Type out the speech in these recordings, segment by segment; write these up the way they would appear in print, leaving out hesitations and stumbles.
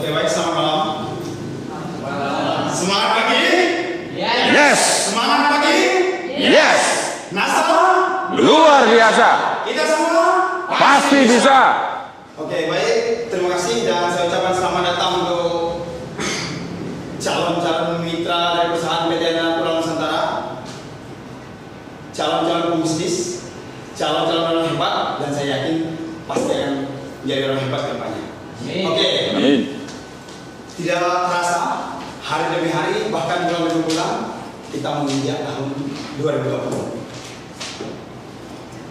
Oke, baik, selamat malam. Semangat pagi? Yes. Semangat pagi? Yes. NASA? Luar biasa. Kita semua? Pasti bisa. Oke, baik. Terima kasih dan saya ucapkan selamat datang untuk calon-calon mitra dari perusahaan PT Dana Pulau Nusantara, calon-calon pembisnis, calon-calon orang hebat, dan saya yakin pasti akan menjadi orang hebat ke depannya. Oke. Amin. Tidak terasa hari demi hari, bahkan bulan demi bulan, kita menginjak tahun 2020.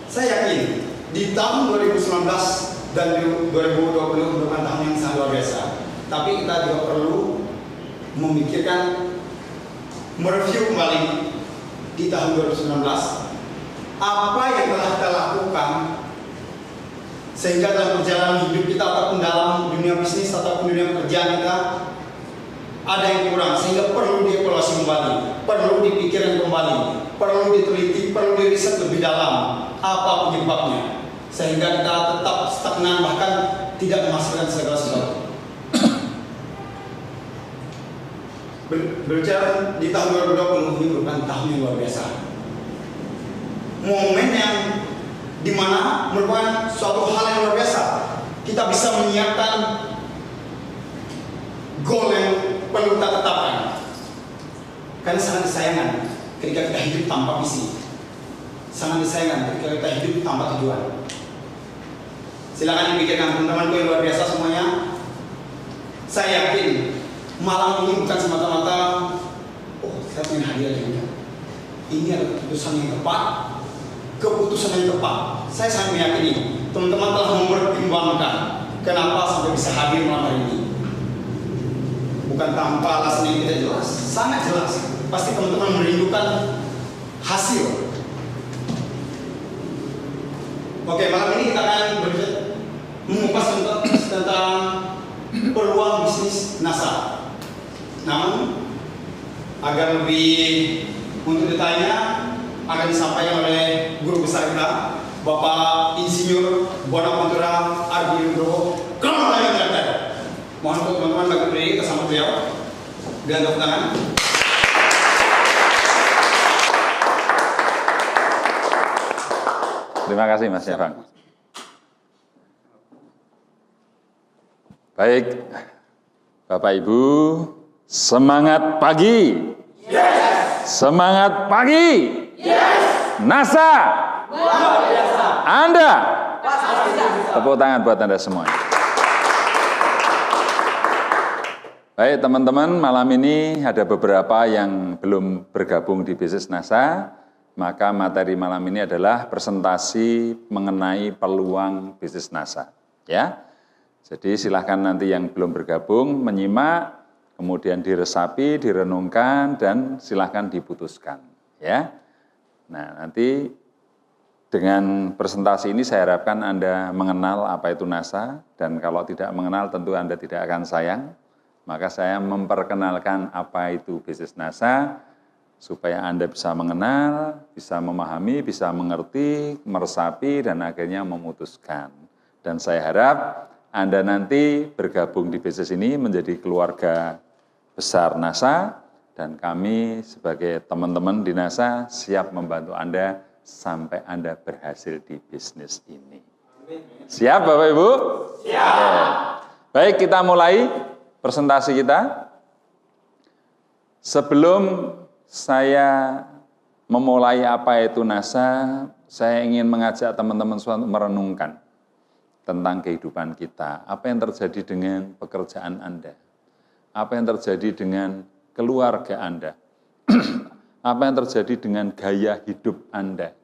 Saya yakin di tahun 2019 dan 2020 merupakan tahun yang sangat luar biasa. Tapi kita juga perlu memikirkan, mereview kembali di tahun 2019 apa yang telah kita lakukan sehingga dalam perjalanan hidup kita ataupun dalam dunia bisnis ataupun dunia pekerjaan kita ada yang kurang, sehingga perlu dievaluasi kembali, perlu dipikirkan kembali, perlu diteliti, perlu diriset lebih dalam apa penyebabnya, sehingga kita tetap stagnan bahkan tidak menghasilkan segala sesuatu. Berbicara di tahun 2020 ini merupakan tahun yang luar biasa, momen yang dimana merupakan suatu hal yang luar biasa. Kita bisa menyiapkan goal yang perlu kita tetapkan, karena sangat disayangkan ketika kita hidup tanpa visi, sangat disayangkan ketika kita hidup tanpa tujuan. Silakan dipikirkan teman-temanku yang luar biasa semuanya. Saya yakin malam ini bukan semata-mata saya ingin hadir aja. Ini adalah keputusan yang tepat, keputusan yang tepat. Saya sangat meyakini teman-teman telah mempertimbangkan kenapa sampai bisa hadir malam hari ini. Bukan tanpa alasan yang tidak jelas, sangat jelas. Pasti teman-teman merindukan hasil. Oke, malam ini kita akan mengupas tentang peluang bisnis NASA. Namun, agar lebih untuk detailnya akan disampaikan oleh guru besar kita, Bapak Insinyur Bonaventura Ardi Nugroho. Mohon untuk teman-teman bagi berdiri kita sambut beliau dengan tepuk tangan. Terima kasih Mas Evan. Baik, Bapak Ibu, semangat pagi. Yes. Semangat pagi. Yes. NASA. Luar biasa. Anda. Pasti bisa. Tepuk tangan buat Anda semua. Baik teman-teman, malam ini ada beberapa yang belum bergabung di bisnis NASA, maka materi malam ini adalah presentasi mengenai peluang bisnis NASA. Ya, jadi silahkan nanti yang belum bergabung menyimak, kemudian diresapi, direnungkan, dan silahkan diputuskan. Ya, nah nanti dengan presentasi ini saya harapkan Anda mengenal apa itu NASA, dan kalau tidak mengenal tentu Anda tidak akan sayang. Maka saya memperkenalkan apa itu bisnis NASA, supaya Anda bisa mengenal, bisa memahami, bisa mengerti, meresapi, dan akhirnya memutuskan. Dan saya harap Anda nanti bergabung di bisnis ini menjadi keluarga besar NASA, dan kami sebagai teman-teman di NASA siap membantu Anda sampai Anda berhasil di bisnis ini. Siap Bapak Ibu? Siap. Oke. Baik, kita mulai presentasi kita. Sebelum saya memulai apa itu NASA, saya ingin mengajak teman-teman semua merenungkan tentang kehidupan kita. Apa yang terjadi dengan pekerjaan Anda? Apa yang terjadi dengan keluarga Anda? Apa yang terjadi dengan gaya hidup Anda?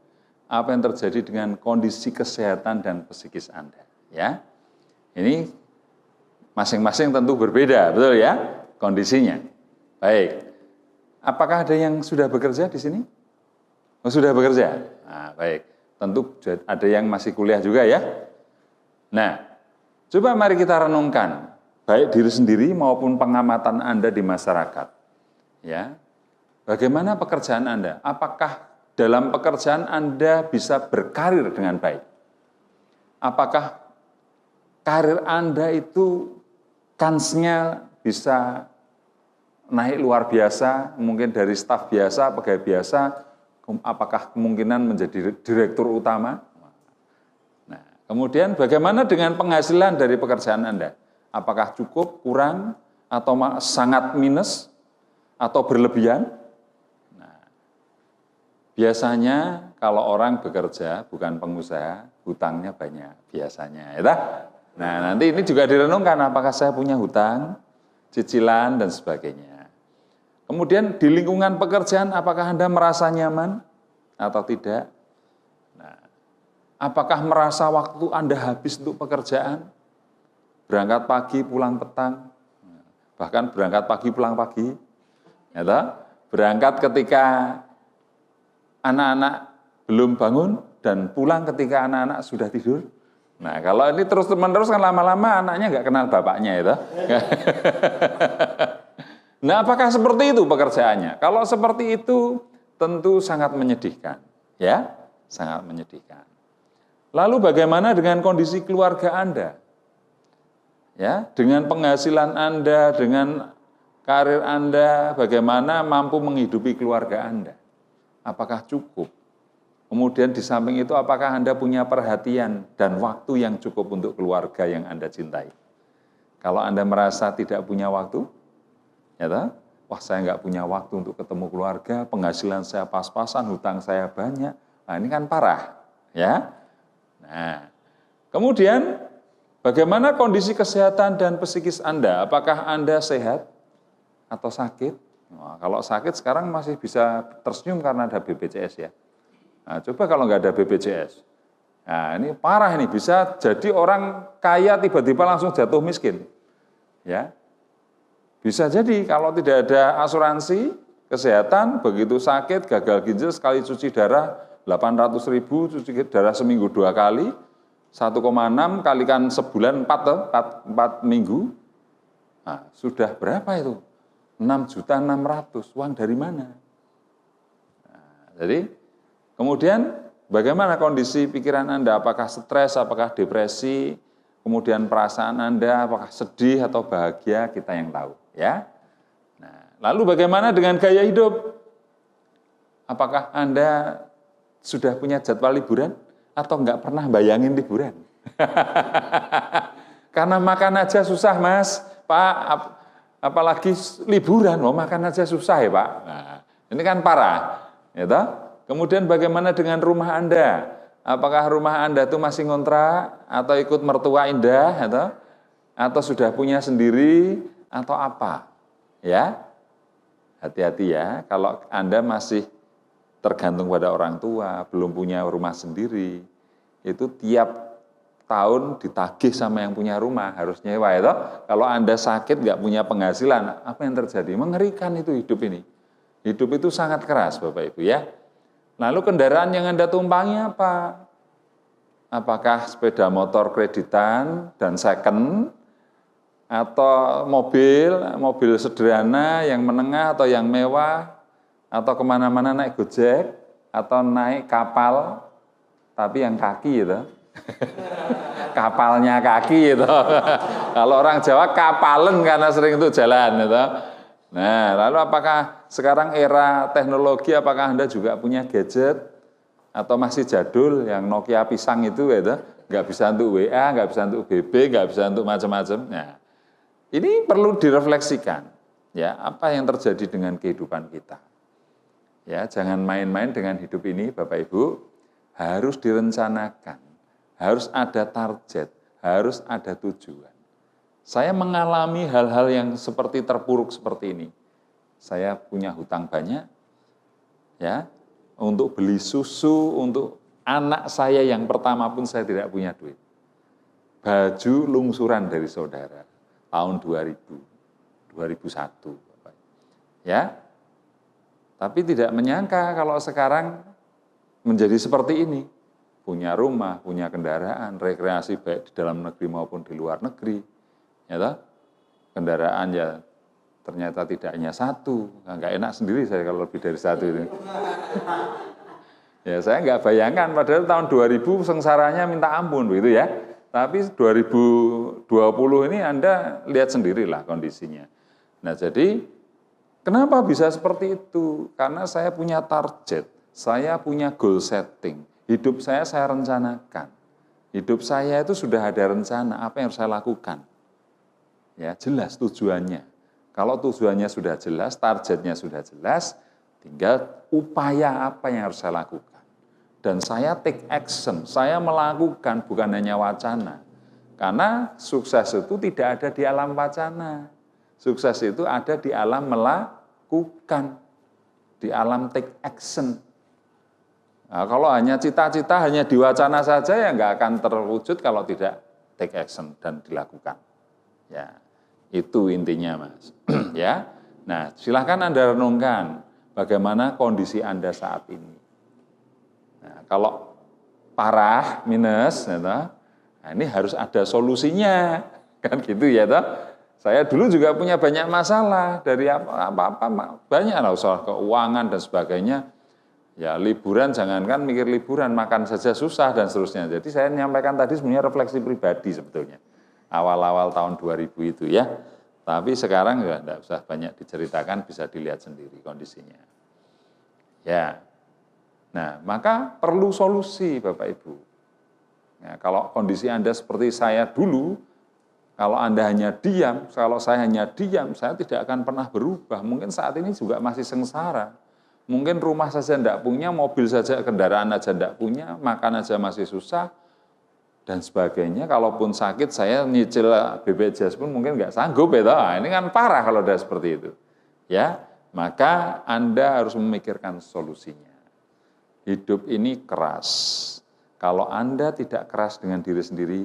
Apa yang terjadi dengan kondisi kesehatan dan psikis Anda? Ya, ini masing-masing tentu berbeda, betul ya, kondisinya. Baik, apakah ada yang sudah bekerja di sini? Oh, sudah bekerja? Nah, baik, tentu ada yang masih kuliah juga ya. Nah, coba mari kita renungkan, baik diri sendiri maupun pengamatan Anda di masyarakat. Ya, bagaimana pekerjaan Anda? Apakah dalam pekerjaan Anda bisa berkarir dengan baik? Apakah karir Anda itu kansnya bisa naik luar biasa, mungkin dari staf biasa, pegawai biasa, apakah kemungkinan menjadi direktur utama? Nah, kemudian bagaimana dengan penghasilan dari pekerjaan Anda? Apakah cukup, kurang, atau sangat minus, atau berlebihan? Nah, biasanya kalau orang bekerja, bukan pengusaha, hutangnya banyak biasanya. Ya. Nah, nanti ini juga direnungkan, apakah saya punya hutang, cicilan, dan sebagainya. Kemudian di lingkungan pekerjaan, apakah Anda merasa nyaman atau tidak? Nah, apakah merasa waktu Anda habis untuk pekerjaan? Berangkat pagi, pulang petang, bahkan berangkat pagi, pulang pagi. Ya, berangkat ketika anak-anak belum bangun dan pulang ketika anak-anak sudah tidur. Nah, kalau ini terus-menerus kan lama-lama anaknya nggak kenal bapaknya itu. Nah, apakah seperti itu pekerjaannya? Kalau seperti itu tentu sangat menyedihkan, ya, sangat menyedihkan. Lalu bagaimana dengan kondisi keluarga Anda? Ya, dengan penghasilan Anda, dengan karir Anda, bagaimana mampu menghidupi keluarga Anda? Apakah cukup? Kemudian di samping itu apakah Anda punya perhatian dan waktu yang cukup untuk keluarga yang Anda cintai? Kalau Anda merasa tidak punya waktu, ya, wah saya nggak punya waktu untuk ketemu keluarga, penghasilan saya pas-pasan, hutang saya banyak, nah ini kan parah, ya. Nah, kemudian bagaimana kondisi kesehatan dan psikis Anda? Apakah Anda sehat atau sakit? Nah, kalau sakit sekarang masih bisa tersenyum karena ada BPJS ya. Nah, coba kalau nggak ada BPJS, nah ini parah ini, bisa jadi orang kaya tiba-tiba langsung jatuh miskin, ya. Bisa jadi kalau tidak ada asuransi kesehatan, begitu sakit, gagal ginjal, sekali cuci darah 800.000, cuci darah seminggu 2 kali, 1,6 kalikan sebulan 4 minggu, nah, sudah berapa itu? 6.600.000, uang dari mana? Nah, jadi kemudian bagaimana kondisi pikiran Anda? Apakah stres, apakah depresi? Kemudian perasaan Anda, apakah sedih atau bahagia? Kita yang tahu, ya. Nah, lalu bagaimana dengan gaya hidup? Apakah Anda sudah punya jadwal liburan atau enggak pernah bayangin liburan? Karena makan aja susah, Mas, Pak. Apalagi liburan, makan aja susah ya, Pak. Nah, ini kan parah, ya toh? Kemudian bagaimana dengan rumah Anda? Apakah rumah Anda itu masih ngontrak atau ikut mertua indah, atau sudah punya sendiri atau apa? Ya, hati-hati ya. Kalau Anda masih tergantung pada orang tua, belum punya rumah sendiri, itu tiap tahun ditagih sama yang punya rumah, harus nyewa ya. Kalau Anda sakit nggak punya penghasilan, apa yang terjadi? Mengerikan itu hidup ini. Hidup itu sangat keras, Bapak Ibu ya. Lalu kendaraan yang Anda tumpangi apa? Apakah sepeda motor kreditan dan second, atau mobil sederhana yang menengah atau yang mewah, atau kemana-mana naik Gojek, atau naik kapal, tapi yang kaki gitu. Kapalnya kaki gitu. Kalau orang Jawa kapalen karena sering itu jalan gitu. Nah, lalu apakah sekarang era teknologi, apakah Anda juga punya gadget atau masih jadul yang Nokia pisang itu gitu, nggak bisa untuk WA, nggak bisa untuk BB, nggak bisa untuk macam-macam. Nah, ini perlu direfleksikan, ya, apa yang terjadi dengan kehidupan kita. Ya, jangan main-main dengan hidup ini, Bapak Ibu, harus direncanakan, harus ada target, harus ada tujuan. Saya mengalami hal-hal yang seperti terpuruk seperti ini. Saya punya hutang banyak, ya, untuk beli susu untuk anak saya yang pertama pun saya tidak punya duit. Baju lungsuran dari saudara tahun 2001, ya. Tapi tidak menyangka kalau sekarang menjadi seperti ini. Punya rumah, punya kendaraan, rekreasi baik di dalam negeri maupun di luar negeri. Ya, kendaraan ya ternyata tidak hanya satu, nggak enak sendiri saya kalau lebih dari satu itu. Ya saya nggak bayangkan, padahal tahun 2000 sengsaranya minta ampun begitu ya. Tapi 2020 ini Anda lihat sendirilah kondisinya. Nah, jadi kenapa bisa seperti itu? Karena saya punya target, saya punya goal setting. Hidup saya rencanakan. Hidup saya itu sudah ada rencana apa yang harus saya lakukan. Ya, jelas tujuannya. Kalau tujuannya sudah jelas, targetnya sudah jelas, tinggal upaya apa yang harus saya lakukan. Dan saya take action, saya melakukan, bukan hanya wacana. Karena sukses itu tidak ada di alam wacana. Sukses itu ada di alam melakukan, di alam take action. Nah, kalau hanya cita-cita, hanya diwacana saja, ya nggak akan terwujud kalau tidak take action dan dilakukan. Ya, itu intinya, Mas. Ya, nah silahkan Anda renungkan bagaimana kondisi Anda saat ini. Nah, kalau parah, minus, ya, nah ini harus ada solusinya, kan gitu ya, toh. Saya dulu juga punya banyak masalah dari apa-apa banyak lah, soal keuangan dan sebagainya. Ya liburan, jangankan mikir liburan, makan saja susah dan seterusnya. Jadi saya menyampaikan tadi sebenarnya refleksi pribadi sebetulnya. Awal-awal tahun 2000 itu ya. Tapi sekarang ya tidak usah banyak diceritakan, bisa dilihat sendiri kondisinya. Ya. Nah, maka perlu solusi Bapak Ibu. Nah, kalau kondisi Anda seperti saya dulu, kalau Anda hanya diam, kalau saya hanya diam, saya tidak akan pernah berubah. Mungkin saat ini juga masih sengsara. Mungkin rumah saja tidak punya, mobil saja, kendaraan saja tidak punya, makan saja masih susah, dan sebagainya. Kalaupun sakit, saya nyicil BPJS pun mungkin nggak sanggup. Ya, nah, ini kan parah kalau udah seperti itu. Ya, maka Anda harus memikirkan solusinya. Hidup ini keras. Kalau Anda tidak keras dengan diri sendiri,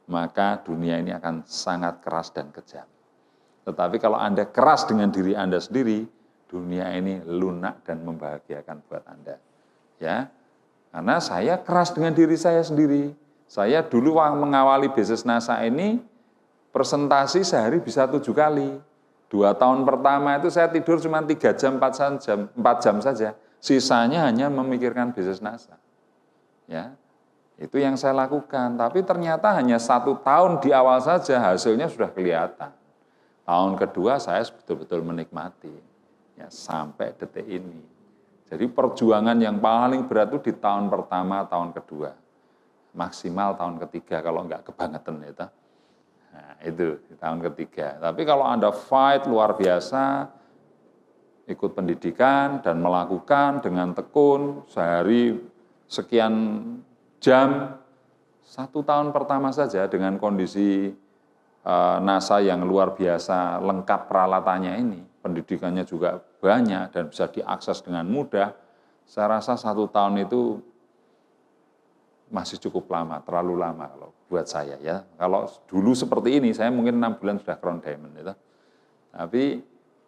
maka dunia ini akan sangat keras dan kejam. Tetapi kalau Anda keras dengan diri Anda sendiri, dunia ini lunak dan membahagiakan buat Anda. Ya, karena saya keras dengan diri saya sendiri. Saya dulu mengawali bisnis NASA ini, presentasi sehari bisa 7 kali. 2 tahun pertama itu saya tidur cuma 3 jam, 4 jam saja. Sisanya hanya memikirkan bisnis NASA. Ya, itu yang saya lakukan. Tapi ternyata hanya 1 tahun di awal saja hasilnya sudah kelihatan. Tahun kedua saya betul-betul menikmati. Ya, sampai detik ini. Jadi perjuangan yang paling berat itu di tahun pertama, tahun kedua. Maksimal tahun ketiga kalau enggak kebangetan itu. Nah, itu di tahun ketiga. Tapi kalau Anda fight luar biasa, ikut pendidikan dan melakukan dengan tekun sehari sekian jam, 1 tahun pertama saja dengan kondisi NASA yang luar biasa lengkap peralatannya ini, pendidikannya juga banyak dan bisa diakses dengan mudah, saya rasa 1 tahun itu masih cukup lama, terlalu lama kalau buat saya ya. Kalau dulu seperti ini, saya mungkin 6 bulan sudah crown diamond itu. Tapi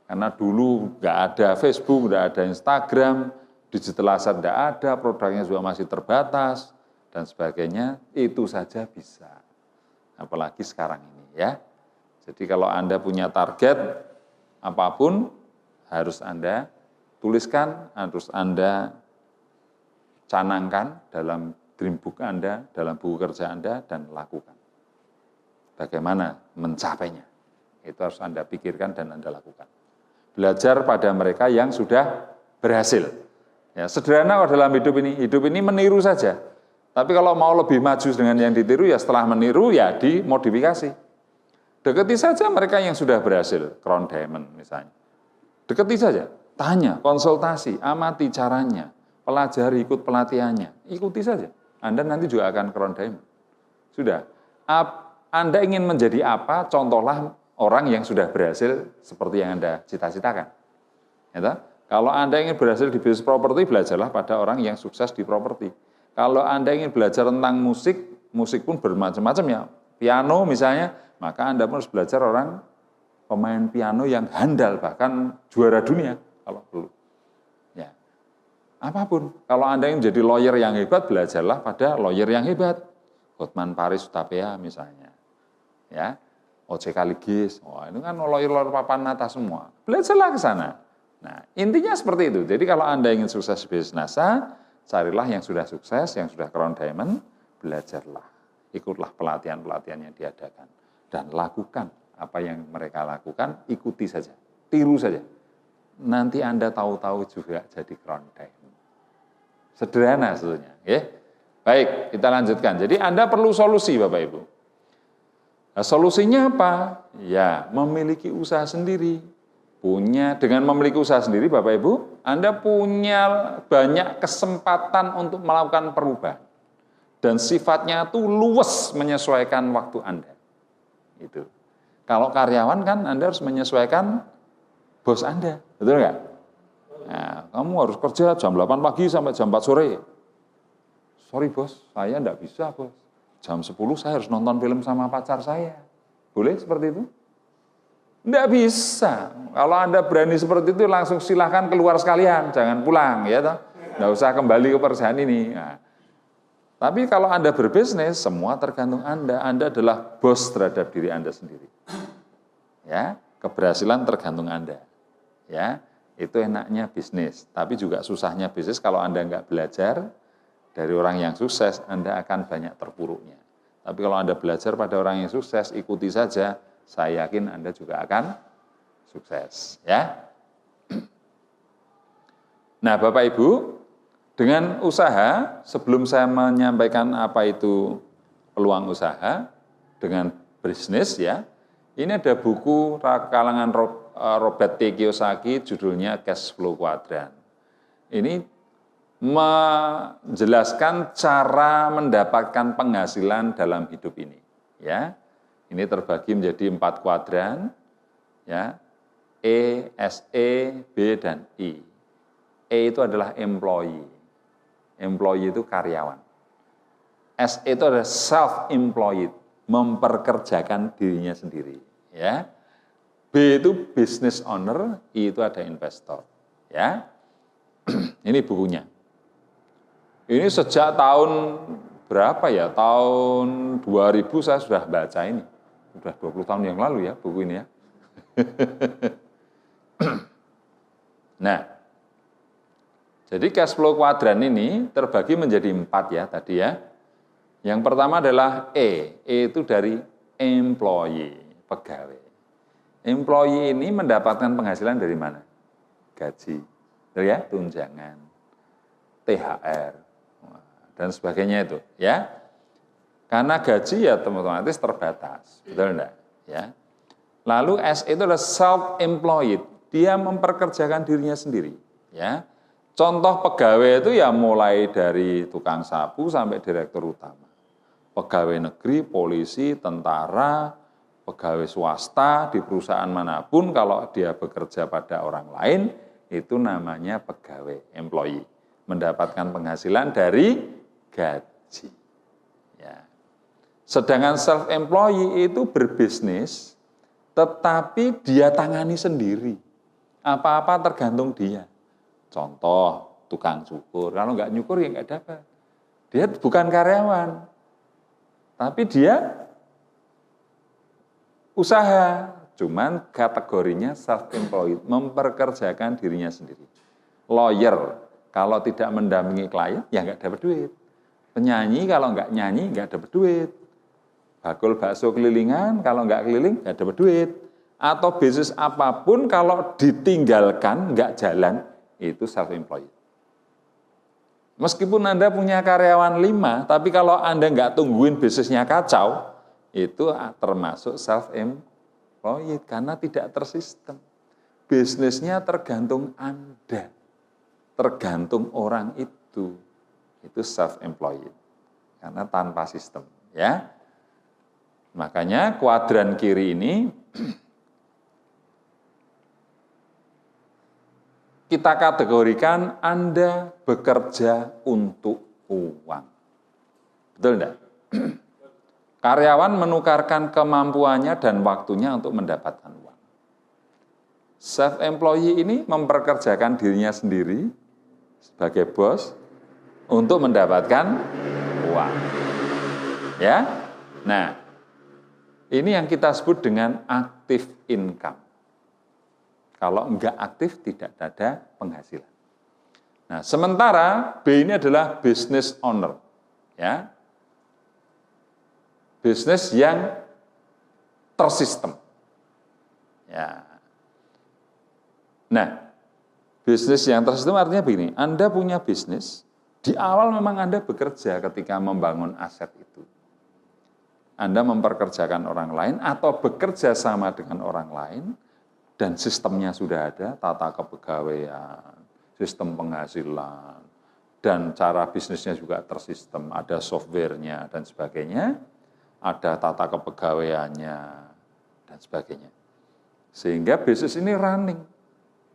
karena dulu nggak ada Facebook, nggak ada Instagram, digital asset nggak ada, produknya juga masih terbatas dan sebagainya, itu saja bisa. Apalagi sekarang ini ya. Jadi kalau Anda punya target apapun, harus Anda tuliskan, harus Anda canangkan dalam dream book Anda, dalam buku kerja Anda, dan lakukan. Bagaimana mencapainya? Itu harus Anda pikirkan dan Anda lakukan. Belajar pada mereka yang sudah berhasil. Ya, sederhana dalam hidup ini meniru saja. Tapi kalau mau lebih maju dengan yang ditiru, ya setelah meniru, ya dimodifikasi. Deketi saja mereka yang sudah berhasil, crown diamond misalnya. Deketi saja, tanya, konsultasi, amati caranya, pelajari, ikut pelatihannya, ikuti saja. Anda nanti juga akan crown diamond. Sudah. Anda ingin menjadi apa, contohlah orang yang sudah berhasil seperti yang Anda cita-citakan. Ya, kalau Anda ingin berhasil di bisnis properti, belajarlah pada orang yang sukses di properti. Kalau Anda ingin belajar tentang musik, musik pun bermacam-macam ya. Piano misalnya, maka Anda pun harus belajar orang pemain piano yang handal, bahkan juara dunia kalau perlu. Ya. Apapun, kalau Anda ingin menjadi lawyer yang hebat, belajarlah pada lawyer yang hebat. Hotman Paris Hutapea misalnya. Ya. O.C. Kaligis, ini kan lawyer-lawyer papan atas semua. Belajarlah ke sana. Nah, intinya seperti itu. Jadi kalau Anda ingin sukses di bisnis NASA, carilah yang sudah sukses, yang sudah crown diamond, belajarlah. ikutlah pelatihan-pelatihan yang diadakan. Dan lakukan apa yang mereka lakukan, ikuti saja, tiru saja. Nanti Anda tahu-tahu juga jadi kronteng. Sederhana sebetulnya. Ya. Baik, kita lanjutkan. Jadi Anda perlu solusi Bapak Ibu. Nah, solusinya apa? Ya, memiliki usaha sendiri. Dengan memiliki usaha sendiri Bapak Ibu, Anda punya banyak kesempatan untuk melakukan perubahan. Dan sifatnya itu luwes menyesuaikan waktu Anda. Itu. Kalau karyawan kan Anda harus menyesuaikan bos Anda, betul nggak? Nah, kamu harus kerja jam 8 pagi sampai jam 4 sore. Sorry bos, saya enggak bisa bos. Jam 10 saya harus nonton film sama pacar saya. Boleh seperti itu? Enggak bisa. Kalau Anda berani seperti itu langsung silahkan keluar sekalian, jangan pulang ya toh. Enggak usah kembali ke perusahaan ini. Nah, tapi kalau Anda berbisnis, semua tergantung Anda. Anda adalah bos terhadap diri Anda sendiri. Ya, keberhasilan tergantung Anda. Ya, itu enaknya bisnis. Tapi juga susahnya bisnis kalau Anda enggak belajar dari orang yang sukses, Anda akan banyak terpuruknya. Tapi kalau Anda belajar pada orang yang sukses, ikuti saja, saya yakin Anda juga akan sukses. Ya. Nah, Bapak Ibu, dengan usaha, sebelum saya menyampaikan apa itu peluang usaha, dengan bisnis ya, ini ada buku kalangan Robert T. Kiyosaki, judulnya Cash Flow Quadrant. Ini menjelaskan cara mendapatkan penghasilan dalam hidup ini. Ya, ini terbagi menjadi 4 kuadran, ya, E, SE, B, dan I. E itu adalah employee. Employee itu karyawan. SE itu adalah self-employed, memperkerjakan dirinya sendiri. Ya, B itu business owner, I itu ada investor. Ya, ini bukunya. Ini sejak tahun berapa ya? Tahun 2000 saya sudah baca ini. Sudah 20 tahun yang lalu ya buku ini ya. Nah, jadi cash flow kuadran ini terbagi menjadi 4 ya tadi ya. Yang pertama adalah E. E itu dari employee, pegawai. Employee ini mendapatkan penghasilan dari mana? Gaji, ya, tunjangan, THR, dan sebagainya itu, ya. Karena gaji ya otomatis terbatas, betul enggak? Ya. Lalu S itu adalah self-employed, dia memperkerjakan dirinya sendiri, ya. Contoh pegawai itu ya mulai dari tukang sapu sampai direktur utama. Pegawai negeri, polisi, tentara, pegawai swasta di perusahaan manapun kalau dia bekerja pada orang lain, itu namanya pegawai, employee. Mendapatkan penghasilan dari gaji. Ya. Sedangkan self-employee itu berbisnis, tetapi dia tangani sendiri. Apa-apa tergantung dia. Contoh, tukang cukur. Kalau nggak nyukur ya nggak dapat. Dia bukan karyawan, tapi dia usaha. Cuman kategorinya self-employed, memperkerjakan dirinya sendiri. Lawyer, kalau tidak mendampingi klien, ya nggak dapat duit. Penyanyi kalau nggak nyanyi nggak dapat duit. Bakul bakso kelilingan kalau nggak keliling nggak dapat duit. Atau bisnis apapun kalau ditinggalkan nggak jalan itu self-employed. Meskipun Anda punya karyawan 5, tapi kalau Anda nggak tungguin bisnisnya kacau, itu termasuk self-employed karena tidak tersistem. Bisnisnya tergantung Anda, tergantung orang itu self-employed karena tanpa sistem, ya. Makanya kuadran kiri ini kita kategorikan Anda bekerja untuk uang. Betul enggak? Karyawan menukarkan kemampuannya dan waktunya untuk mendapatkan uang. Self-employee ini memperkerjakan dirinya sendiri sebagai bos untuk mendapatkan uang. Ya. Nah, ini yang kita sebut dengan active income. Kalau enggak aktif tidak ada penghasilan. Nah, sementara B ini adalah business owner, ya. bisnis yang tersistem. Ya. Nah, bisnis yang tersistem artinya begini, Anda punya bisnis, di awal memang Anda bekerja ketika membangun aset itu. Anda memperkerjakan orang lain atau bekerja sama dengan orang lain, dan sistemnya sudah ada, tata kepegawaian, sistem penghasilan, dan cara bisnisnya juga tersistem, ada softwarenya dan sebagainya, ada tata kepegawaiannya dan sebagainya. Sehingga bisnis ini running.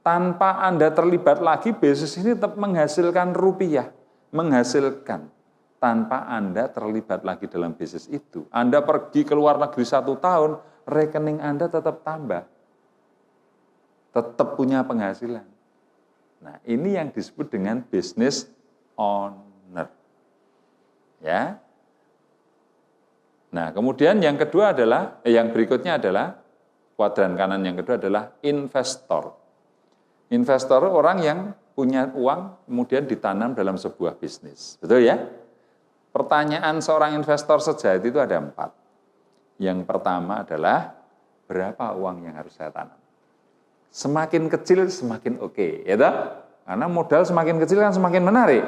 Tanpa Anda terlibat lagi, bisnis ini tetap menghasilkan rupiah, menghasilkan. Tanpa Anda terlibat lagi dalam bisnis itu. Anda pergi ke luar negeri 1 tahun, rekening Anda tetap tambah. Tetap punya penghasilan. Nah, ini yang disebut dengan business owner. Ya. Nah, kemudian yang kedua adalah, yang berikutnya adalah, kuadran kanan yang kedua adalah investor. Investor orang yang punya uang kemudian ditanam dalam sebuah bisnis. Betul ya? Pertanyaan seorang investor sejati itu ada 4. Yang pertama adalah, berapa uang yang harus saya tanam? Semakin kecil semakin oke, ya toh? Karena modal semakin kecil kan semakin menarik.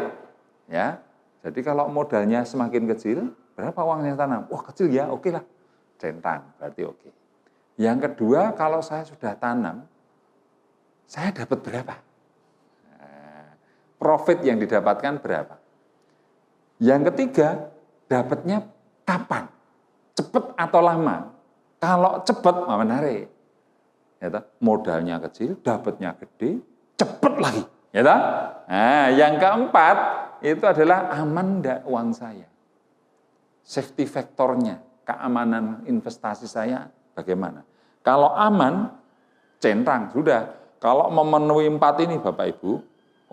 Ya. Jadi kalau modalnya semakin kecil, berapa uang yang tanam? Wah, kecil ya, oke lah. Centang, berarti oke. Yang kedua, kalau saya sudah tanam, saya dapat berapa? Nah, profit yang didapatkan berapa? Yang ketiga, dapatnya kapan? Cepat atau lama? Kalau cepat, menarik. Ya, modalnya kecil, dapatnya gede, cepat lagi. Ya, nah, yang keempat, itu adalah aman enggak uang saya? Safety faktornya, keamanan investasi saya bagaimana? Kalau aman, centang, sudah. Kalau memenuhi 4 ini Bapak Ibu,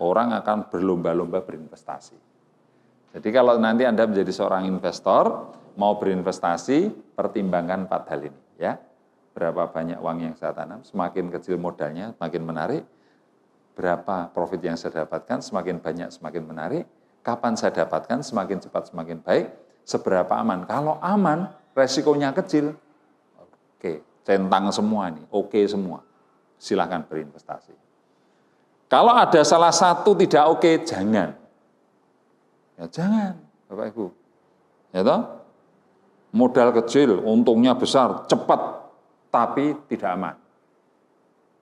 orang akan berlomba-lomba berinvestasi. Jadi kalau nanti Anda menjadi seorang investor, mau berinvestasi, pertimbangkan 4 hal ini. Ya. Berapa banyak uang yang saya tanam, semakin kecil modalnya, semakin menarik. Berapa profit yang saya dapatkan, semakin banyak, semakin menarik. Kapan saya dapatkan, semakin cepat, semakin baik. Seberapa aman? Kalau aman, resikonya kecil. Oke, centang semua nih, oke semua. Silakan berinvestasi. Kalau ada salah satu tidak oke, jangan. Ya jangan, Bapak Ibu. Ya toh? Modal kecil, untungnya besar, cepat, tapi tidak aman.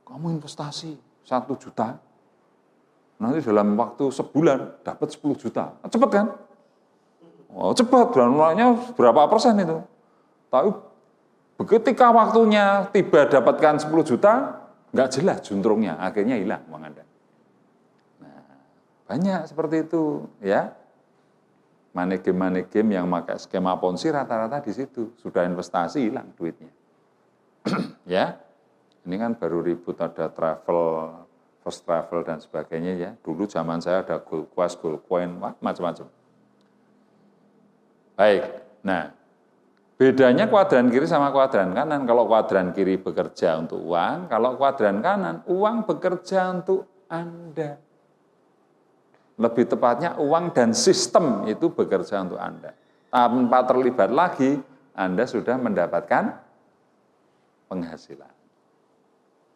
Kamu investasi 1 juta, nanti dalam waktu sebulan dapat 10 juta. Cepat kan? Oh, cepat, mulanya berapa persen itu? Tapi ketika waktunya tiba dapatkan 10 juta, nggak jelas juntrungnya, akhirnya hilang uang Anda. Nah, banyak seperti itu, ya. Money game yang pakai skema ponzi rata-rata di situ. Sudah investasi, hilang duitnya. Ya, ini kan baru ribut ada travel, first travel dan sebagainya ya. Dulu zaman saya ada gold coin, macam-macam. Baik, nah bedanya kuadran kiri sama kuadran kanan. Kalau kuadran kiri bekerja untuk uang, kalau kuadran kanan uang bekerja untuk Anda. Lebih tepatnya uang dan sistem itu bekerja untuk Anda. Tanpa terlibat lagi, Anda sudah mendapatkan penghasilan.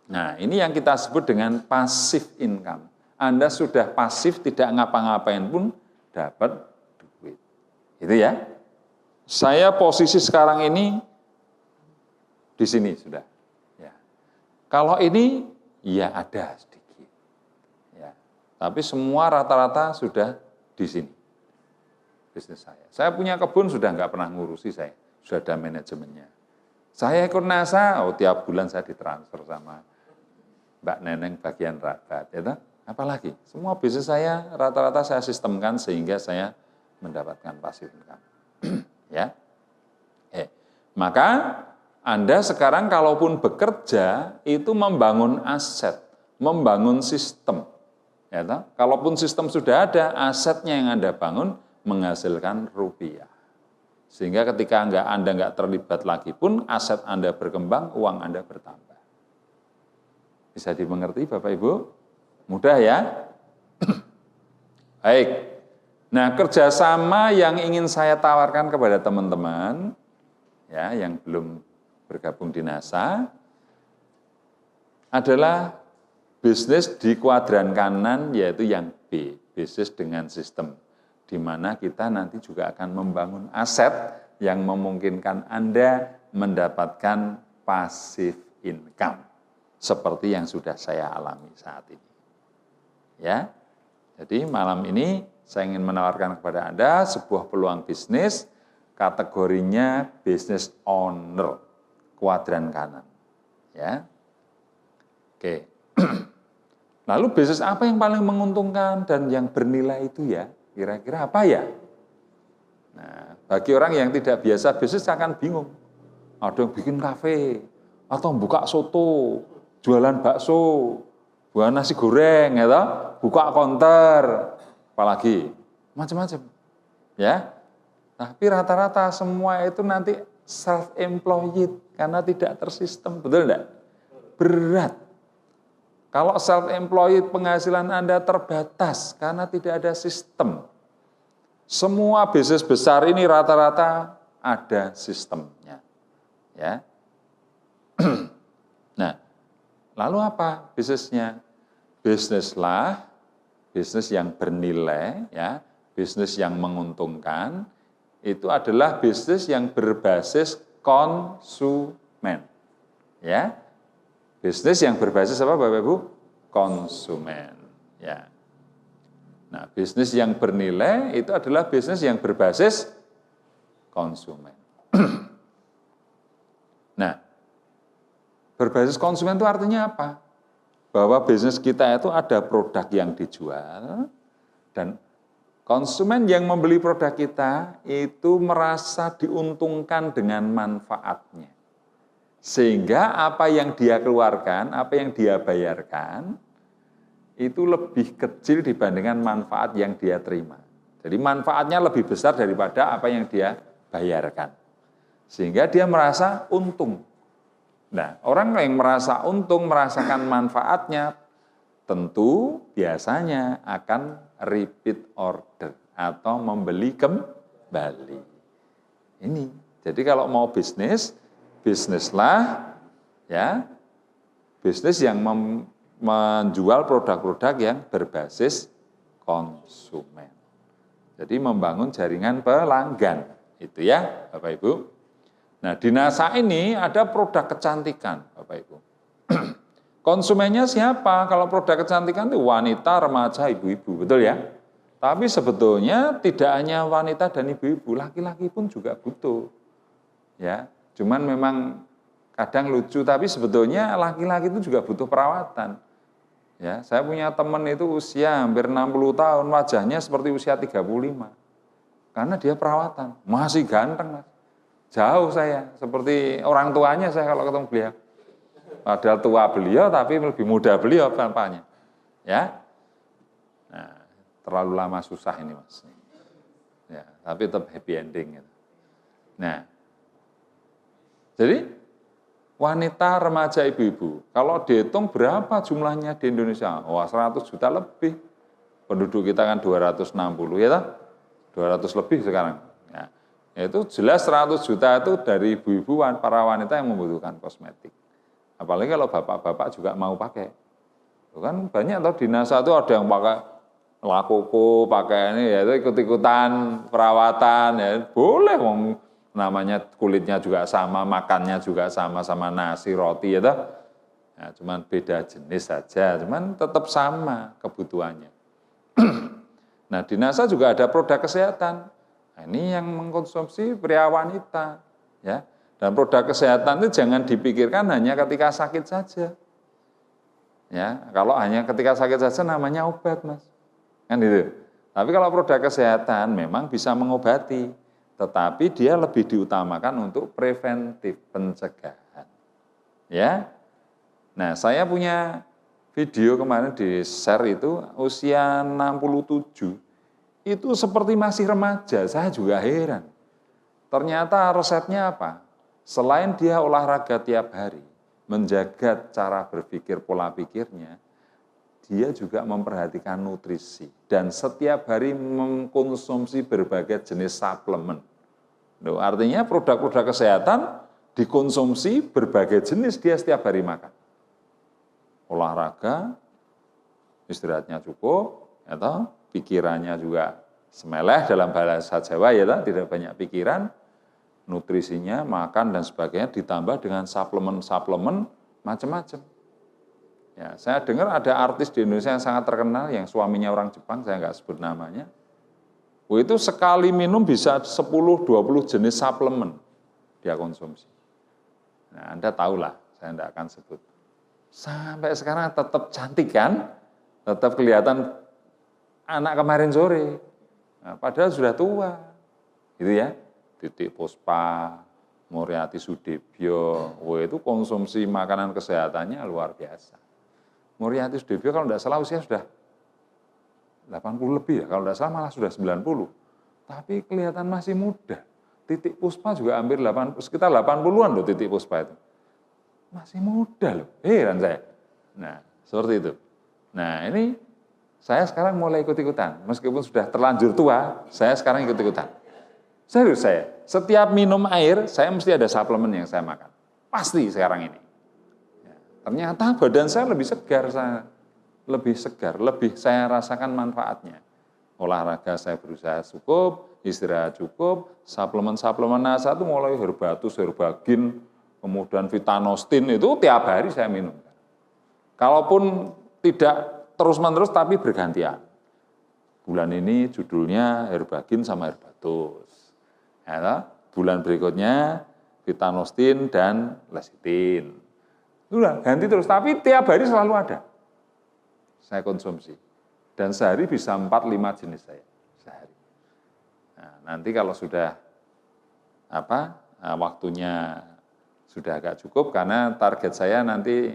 Nah, ini yang kita sebut dengan passive income. Anda sudah pasif, tidak ngapa-ngapain pun dapat duit. Itu ya. Saya posisi sekarang ini di sini sudah. Ya. Kalau ini, ya ada sedikit. Ya. Tapi semua rata-rata sudah di sini. Bisnis saya. Saya punya kebun sudah nggak pernah ngurusi saya. Sudah ada manajemennya. Saya ikut NASA, tiap bulan saya ditransfer sama Mbak Neneng bagian rabat. Ya, apalagi, semua bisnis saya rata-rata saya sistemkan sehingga saya mendapatkan passive income. Ya, maka Anda sekarang kalaupun bekerja itu membangun aset, membangun sistem. Ya, kalaupun sistem sudah ada, asetnya yang Anda bangun menghasilkan rupiah. Sehingga ketika Anda nggak terlibat lagi pun, aset Anda berkembang, uang Anda bertambah. Bisa dimengerti Bapak Ibu? Mudah ya? Baik. Nah, kerjasama yang ingin saya tawarkan kepada teman-teman, ya, yang belum bergabung di NASA, adalah bisnis di kuadran kanan, yaitu yang B, bisnis dengan sistem, di mana kita nanti juga akan membangun aset yang memungkinkan Anda mendapatkan passive income, seperti yang sudah saya alami saat ini. Ya, jadi malam ini saya ingin menawarkan kepada Anda sebuah peluang bisnis, kategorinya business owner, kuadran kanan. Ya, oke. Lalu bisnis apa yang paling menguntungkan dan yang bernilai itu ya? Kira-kira apa ya? Nah, bagi orang yang tidak biasa bisnis akan bingung. Ada yang bikin kafe, atau buka soto, jualan bakso, buat nasi goreng, ya toh? Buka konter, apalagi macam-macam, ya. Tapi rata-rata semua itu nanti self-employed karena tidak tersistem, betul enggak? Berat. Kalau self-employed penghasilan Anda terbatas karena tidak ada sistem. Semua bisnis besar ini rata-rata ada sistemnya, ya. Nah, lalu apa bisnisnya? Bisnis yang bernilai, ya, bisnis yang menguntungkan, itu adalah bisnis yang berbasis konsumen. Ya. Bisnis yang berbasis apa Bapak Ibu? Konsumen. Ya. Nah, bisnis yang bernilai itu adalah bisnis yang berbasis konsumen. Nah, berbasis konsumen itu artinya apa? Bahwa bisnis kita itu ada produk yang dijual, dan konsumen yang membeli produk kita itu merasa diuntungkan dengan manfaatnya. Sehingga apa yang dia keluarkan, apa yang dia bayarkan, itu lebih kecil dibandingkan manfaat yang dia terima. Jadi manfaatnya lebih besar daripada apa yang dia bayarkan. Sehingga dia merasa untung. Nah, orang yang merasa untung, merasakan manfaatnya, tentu biasanya akan repeat order atau membeli kembali. Ini, jadi kalau mau bisnislah, ya, bisnis yang menjual produk-produk yang berbasis konsumen. Jadi membangun jaringan pelanggan, itu ya, Bapak Ibu. Nah, di NASA ini ada produk kecantikan, Bapak Ibu. Konsumennya siapa? Kalau produk kecantikan itu wanita, remaja, ibu-ibu, betul ya? Tapi sebetulnya tidak hanya wanita dan ibu-ibu, laki-laki pun juga butuh. Ya, cuman memang kadang lucu, tapi sebetulnya laki-laki itu juga butuh perawatan. Ya, saya punya teman itu usia hampir 60 tahun, wajahnya seperti usia 35. Karena dia perawatan, masih ganteng, Mas. Jauh saya, seperti orang tuanya saya kalau ketemu beliau. Padahal tua beliau, tapi lebih muda beliau tampaknya. Ya, nah, terlalu lama susah ini Mas. Ya, tapi tetap happy ending. Gitu. Nah, jadi wanita, remaja, ibu-ibu, kalau dihitung berapa jumlahnya di Indonesia? Wah, 100 juta lebih. Penduduk kita kan 260, ya tak? 200 lebih sekarang. Ya. Itu jelas 100 juta itu dari ibu-ibu, para wanita yang membutuhkan kosmetik. Apalagi kalau bapak-bapak juga mau pakai. Itu kan banyak atau di NASA itu ada yang pakai lakuku, pakai ini, ya itu ikut-ikutan perawatan, ya boleh, namanya kulitnya juga sama, makannya juga sama nasi, roti, ya toh. Ya, cuman beda jenis saja, cuman tetap sama kebutuhannya. Nah, di NASA juga ada produk kesehatan. Nah, ini yang mengkonsumsi pria wanita, ya. Dan produk kesehatan itu jangan dipikirkan hanya ketika sakit saja. Ya, kalau hanya ketika sakit saja namanya obat, Mas. Kan itu. Tapi kalau produk kesehatan memang bisa mengobati, tetapi dia lebih diutamakan untuk preventif, pencegahan. Ya. Nah, saya punya video kemarin di-share itu usia 67. Itu seperti masih remaja, saya juga heran. Ternyata resepnya apa? Selain dia olahraga tiap hari, menjaga cara berpikir, pola pikirnya, dia juga memperhatikan nutrisi. Dan setiap hari mengkonsumsi berbagai jenis suplemen. Loh, artinya produk-produk kesehatan dikonsumsi berbagai jenis dia setiap hari makan. Olahraga, istirahatnya cukup, atau pikirannya juga semeleh dalam bahasa Jawa ya, tidak banyak pikiran, nutrisinya, makan dan sebagainya ditambah dengan suplemen-suplemen macam-macam. Ya, saya dengar ada artis di Indonesia yang sangat terkenal, yang suaminya orang Jepang, saya nggak sebut namanya. Itu sekali minum bisa 10-20 jenis suplemen dia konsumsi. Nah, Anda tahulah, saya tidak akan sebut. Sampai sekarang tetap cantik kan? Tetap kelihatan anak kemarin sore. Nah, padahal sudah tua. Gitu ya. Titik Puspa, Muriati Sudibyo, itu konsumsi makanan kesehatannya luar biasa. Muriati Sudibyo kalau tidak salah usia sudah 80 lebih ya, kalau tidak salah malah sudah 90. Tapi kelihatan masih muda. Titik Puspa juga hampir sekitar 80-an loh Titik Puspa itu. Masih muda loh, heran saya. Nah, seperti itu. Nah, ini saya sekarang mulai ikut-ikutan. Meskipun sudah terlanjur tua, saya sekarang ikut-ikutan. Serius saya, setiap minum air, saya mesti ada suplemen yang saya makan. Pasti sekarang ini. Ya, ternyata badan saya lebih segar, lebih saya rasakan manfaatnya. Olahraga saya berusaha cukup, istirahat cukup, suplemen-suplemen NASA itu mulai Herbatus, Herbagin, kemudian Vitanostin itu tiap hari saya minum. Kalaupun tidak terus-menerus tapi bergantian. Bulan ini judulnya Herbagin sama Herbatus. Ya, bulan berikutnya Vitanostin dan Lecithin. Sudah ganti terus, tapi tiap hari selalu ada. Saya konsumsi. Dan sehari bisa 4-5 jenis saya sehari. Nah, nanti kalau sudah waktunya sudah agak cukup, karena target saya nanti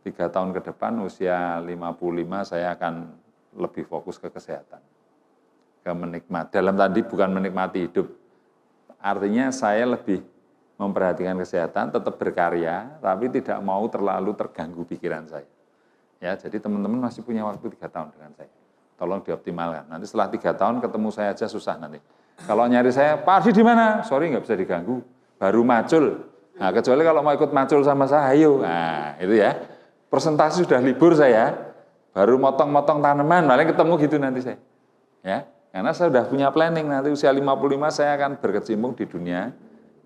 3 tahun ke depan usia 55 saya akan lebih fokus ke kesehatan. Ke dalam tadi bukan menikmati hidup. Artinya saya lebih memperhatikan kesehatan, tetap berkarya, tapi tidak mau terlalu terganggu pikiran saya. Ya, jadi teman-teman masih punya waktu 3 tahun dengan saya. Tolong dioptimalkan. Nanti setelah 3 tahun ketemu saya aja susah nanti. Kalau nyari saya, Pak Ardi di mana? Sorry, nggak bisa diganggu. Baru macul. Nah, kecuali kalau mau ikut macul sama saya, ayo. Nah, itu ya. Presentasi sudah libur saya, baru motong-motong tanaman, paling ketemu gitu nanti saya. Ya, karena saya sudah punya planning, nanti usia 55 saya akan berkecimpung di dunia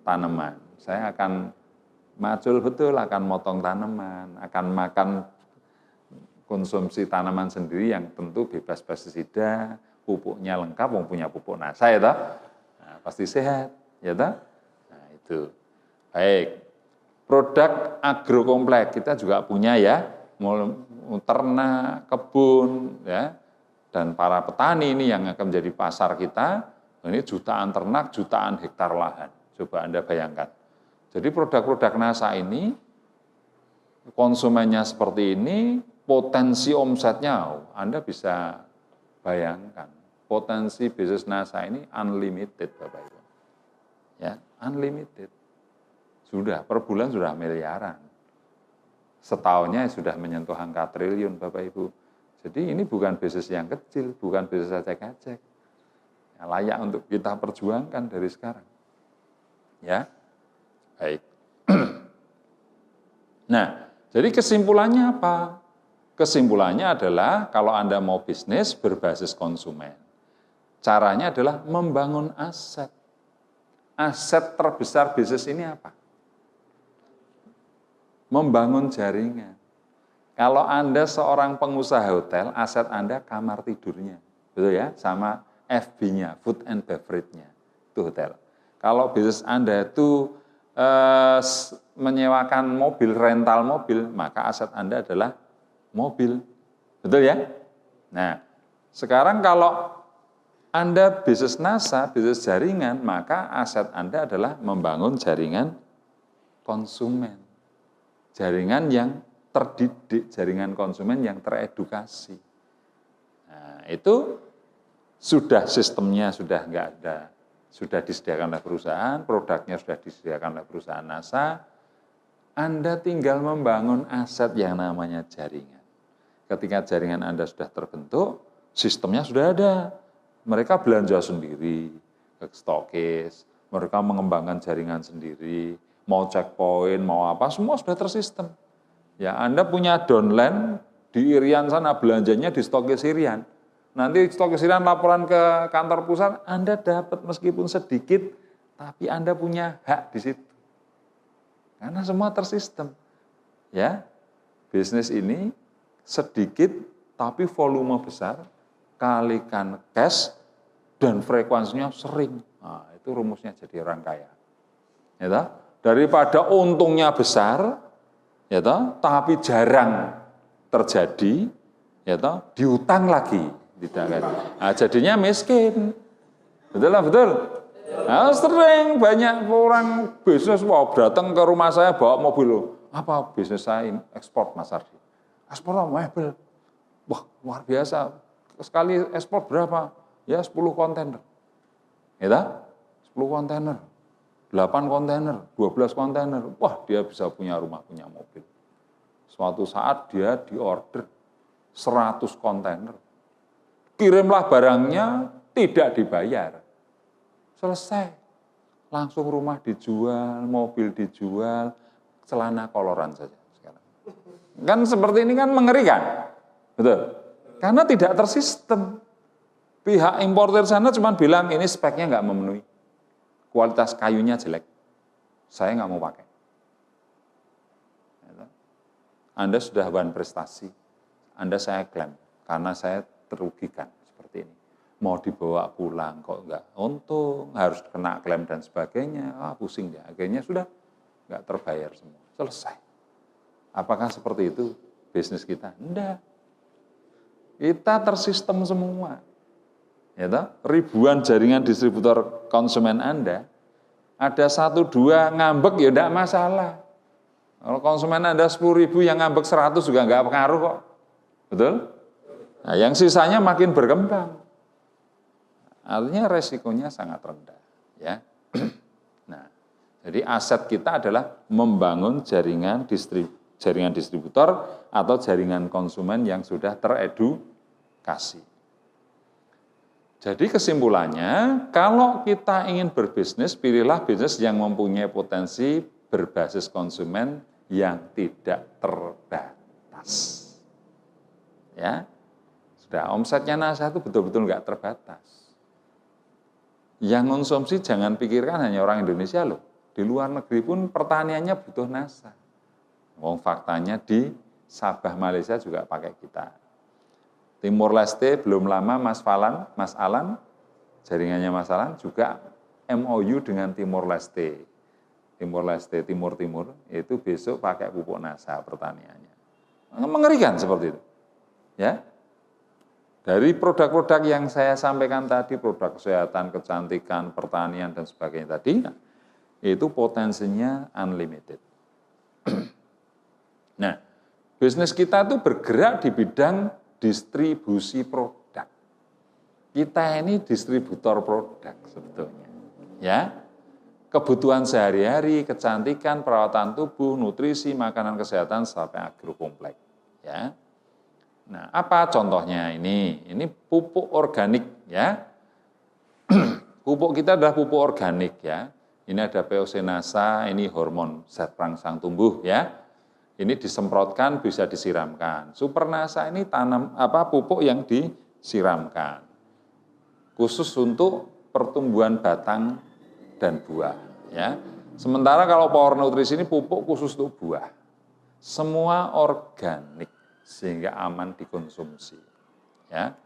tanaman. Saya akan macul betul, akan motong tanaman, akan makan konsumsi tanaman sendiri yang tentu bebas pestisida, pupuknya lengkap, punya pupuk NASA ya toh. Nah, pasti sehat, ya toh. Nah, itu. Baik. Produk agrokompleks kita juga punya ya, ternak, kebun ya. Dan para petani ini yang akan menjadi pasar kita, ini jutaan ternak, jutaan hektar lahan. Coba Anda bayangkan. Jadi produk-produk NASA ini, konsumennya seperti ini, potensi omsetnya, Anda bisa bayangkan. Potensi bisnis NASA ini unlimited, Bapak Ibu. Ya, unlimited. Sudah, per bulan sudah miliaran. Setahunnya sudah menyentuh angka triliun, Bapak Ibu. Jadi ini bukan bisnis yang kecil, bukan bisnis acek-acek. Ya, layak untuk kita perjuangkan dari sekarang. Ya, baik. Nah, jadi kesimpulannya apa? Kesimpulannya adalah kalau Anda mau bisnis berbasis konsumen, caranya adalah membangun aset. Aset terbesar bisnis ini apa? Membangun jaringan. Kalau Anda seorang pengusaha hotel, aset Anda kamar tidurnya, betul ya, sama FB-nya, food and beverage-nya, itu hotel. Kalau bisnis Anda itu menyewakan mobil, rental mobil, maka aset Anda adalah mobil, betul ya? Nah, sekarang kalau Anda bisnis NASA, bisnis jaringan, maka aset Anda adalah membangun jaringan konsumen. Jaringan yang terdidik, jaringan konsumen yang teredukasi. Nah, itu sudah sistemnya sudah enggak ada, sudah disediakan oleh perusahaan, produknya sudah disediakan oleh perusahaan NASA. Anda tinggal membangun aset yang namanya jaringan. Ketika jaringan Anda sudah terbentuk, sistemnya sudah ada. Mereka belanja sendiri, ke stokis, Mereka mengembangkan jaringan sendiri, mau checkpoint, mau apa, semua sudah tersistem. Ya, Anda punya downline di Irian sana, belanjanya di Stokis Irian. Nanti Stokis Irian laporan ke kantor pusat, Anda dapat meskipun sedikit, tapi Anda punya hak di situ. Karena semua tersistem. Ya, bisnis ini sedikit tapi volume besar, kalikan cash dan frekuensinya sering. Nah, itu rumusnya jadi orang kaya. Ya toh? Daripada untungnya besar, ya toh, tapi jarang terjadi, ya toh, diutang lagi, tidak kan? Nah, jadinya miskin. Betul lah, betul. Nah, sering banyak orang bisnis, wow, datang ke rumah saya bawa mobil. Apa bisnis saya ekspor, Mas Ardi? Ekspor mebel. Wah, luar biasa. Sekali ekspor berapa? Ya 10 kontainer. Ya, 10 kontainer, 8 kontainer, 12 kontainer. Wah, dia bisa punya rumah, punya mobil. Suatu saat dia diorder 100 kontainer. Kirimlah barangnya, tidak dibayar. Selesai. Langsung rumah dijual, mobil dijual, celana koloran saja sekarang. Kan seperti ini kan mengerikan. Betul. Karena tidak tersistem. Pihak importer sana cuma bilang ini speknya nggak memenuhi. Kualitas kayunya jelek. Saya nggak mau pakai. Anda sudah one prestasi. Anda saya klaim. Karena saya terugikan seperti ini. Mau dibawa pulang kok nggak untung. Harus kena klaim dan sebagainya. Pusing ya. Akhirnya sudah nggak terbayar semua. Selesai. Apakah seperti itu bisnis kita? Enggak. Kita tersistem semua. Ya toh? Ribuan jaringan distributor konsumen Anda, ada 1-2 ngambek ya enggak masalah. Kalau konsumen Anda 10.000 yang ngambek 100 juga enggak pengaruh kok. Betul? Nah, yang sisanya makin berkembang. Artinya resikonya sangat rendah. Ya. Nah, jadi aset kita adalah membangun jaringan distributor atau jaringan konsumen yang sudah teredukasi. Jadi kesimpulannya, kalau kita ingin berbisnis, pilihlah bisnis yang mempunyai potensi berbasis konsumen yang tidak terbatas. Ya, sudah omsetnya NASA itu betul-betul nggak terbatas. Yang konsumsi jangan pikirkan hanya orang Indonesia loh. Di luar negeri pun pertaniannya butuh NASA. Wong faktanya di Sabah Malaysia juga pakai kita. Timur Leste belum lama Mas Alan, jaringannya Mas Alan juga MOU dengan Timur Leste. Timur Leste, Timur, itu besok pakai pupuk NASA pertaniannya. Mengerikan seperti itu. Ya. Dari produk-produk yang saya sampaikan tadi, produk kesehatan, kecantikan, pertanian, dan sebagainya tadi, itu potensinya unlimited. Nah, bisnis kita itu bergerak di bidang distribusi produk. Kita ini distributor produk sebetulnya. Ya. Kebutuhan sehari-hari, kecantikan, perawatan tubuh, nutrisi, makanan kesehatan sampai agrokompleks. Ya. Nah, apa contohnya ini? Ini pupuk organik ya. Pupuk kita adalah pupuk organik ya. Ini ada POC NASA, ini hormon zat perangsang tumbuh ya. Ini disemprotkan, bisa disiramkan. Supernasa ini pupuk yang disiramkan. Khusus untuk pertumbuhan batang dan buah. Ya. Sementara kalau Power Nutrisi ini pupuk khusus untuk buah. Semua organik, sehingga aman dikonsumsi. Ya.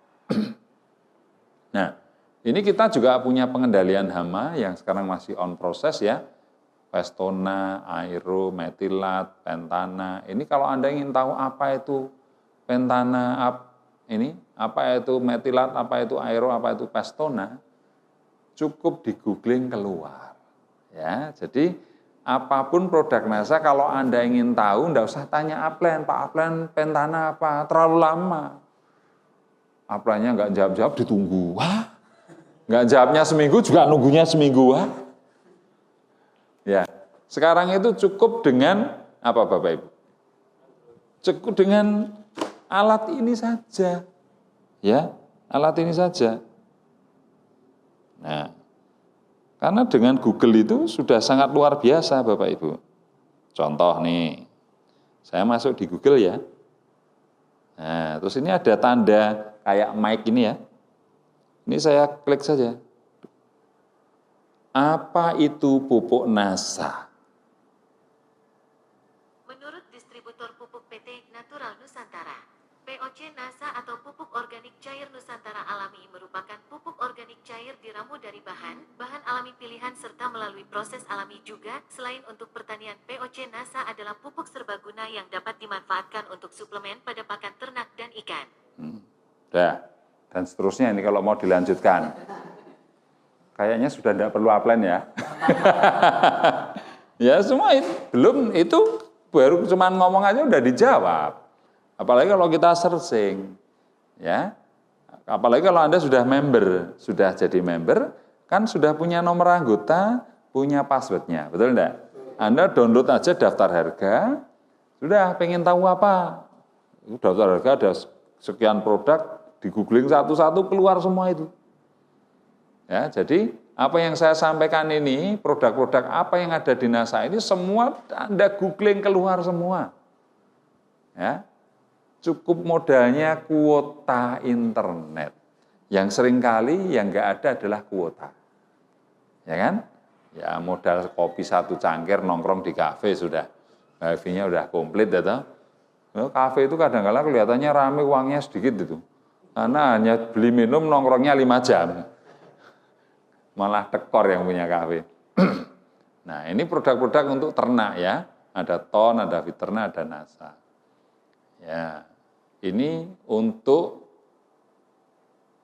Nah, ini kita juga punya pengendalian hama yang sekarang masih on proses ya. Pestona, Aero, Metilat, Pentana. Ini kalau Anda ingin tahu apa itu Pentana, apa itu Metilat, apa itu Aero, apa itu Pestona, cukup di googling keluar. Ya, jadi apapun produk NASA, kalau Anda ingin tahu, enggak usah tanya Aplen, Pak Aplen, Pentana apa, terlalu lama. Aplennya enggak jawab-jawab, ditunggu. Wah, enggak jawabnya seminggu, juga nunggunya seminggu. Wah. Ya, sekarang itu cukup dengan apa Bapak Ibu? Cukup dengan alat ini saja. Ya, alat ini saja. Nah, Karena dengan Google itu sudah sangat luar biasa Bapak Ibu. Contoh nih, saya masuk di Google ya. Nah, terus ini ada tanda kayak mic ini ya. Ini saya klik saja. Apa itu pupuk NASA? Menurut distributor pupuk PT Natural Nusantara, POC NASA atau pupuk organik cair Nusantara alami merupakan pupuk organik cair diramu dari bahan alami pilihan serta melalui proses alami juga. Selain untuk pertanian, POC NASA adalah pupuk serbaguna yang dapat dimanfaatkan untuk suplemen pada pakan ternak dan ikan. Dan seterusnya ini kalau mau dilanjutkan. Kayaknya sudah tidak perlu upline ya. Ya semua itu, belum itu baru cuma ngomong aja udah dijawab. Apalagi kalau kita searching, ya. Apalagi kalau Anda sudah member, sudah jadi member, kan sudah punya nomor anggota, punya passwordnya, betul enggak? Anda download aja daftar harga, sudah pengen tahu apa? Daftar harga ada sekian produk, di googling satu-satu keluar semua itu. Ya, jadi apa yang saya sampaikan ini, produk-produk apa yang ada di NASA ini semua Anda googling keluar semua. Ya. Cukup modalnya kuota internet. Yang seringkali yang nggak ada adalah kuota. Ya kan? Ya modal kopi satu cangkir nongkrong di kafe sudah. Wifi-nya udah komplit ya. Kafe itu kadang-kadang kelihatannya rame, uangnya sedikit itu. Karena hanya beli minum nongkrongnya 5 jam. Malah tekor yang punya kafe. Nah ini produk-produk untuk ternak ya. Ada TON, ada Viterna, ada NASA. Ya, ini untuk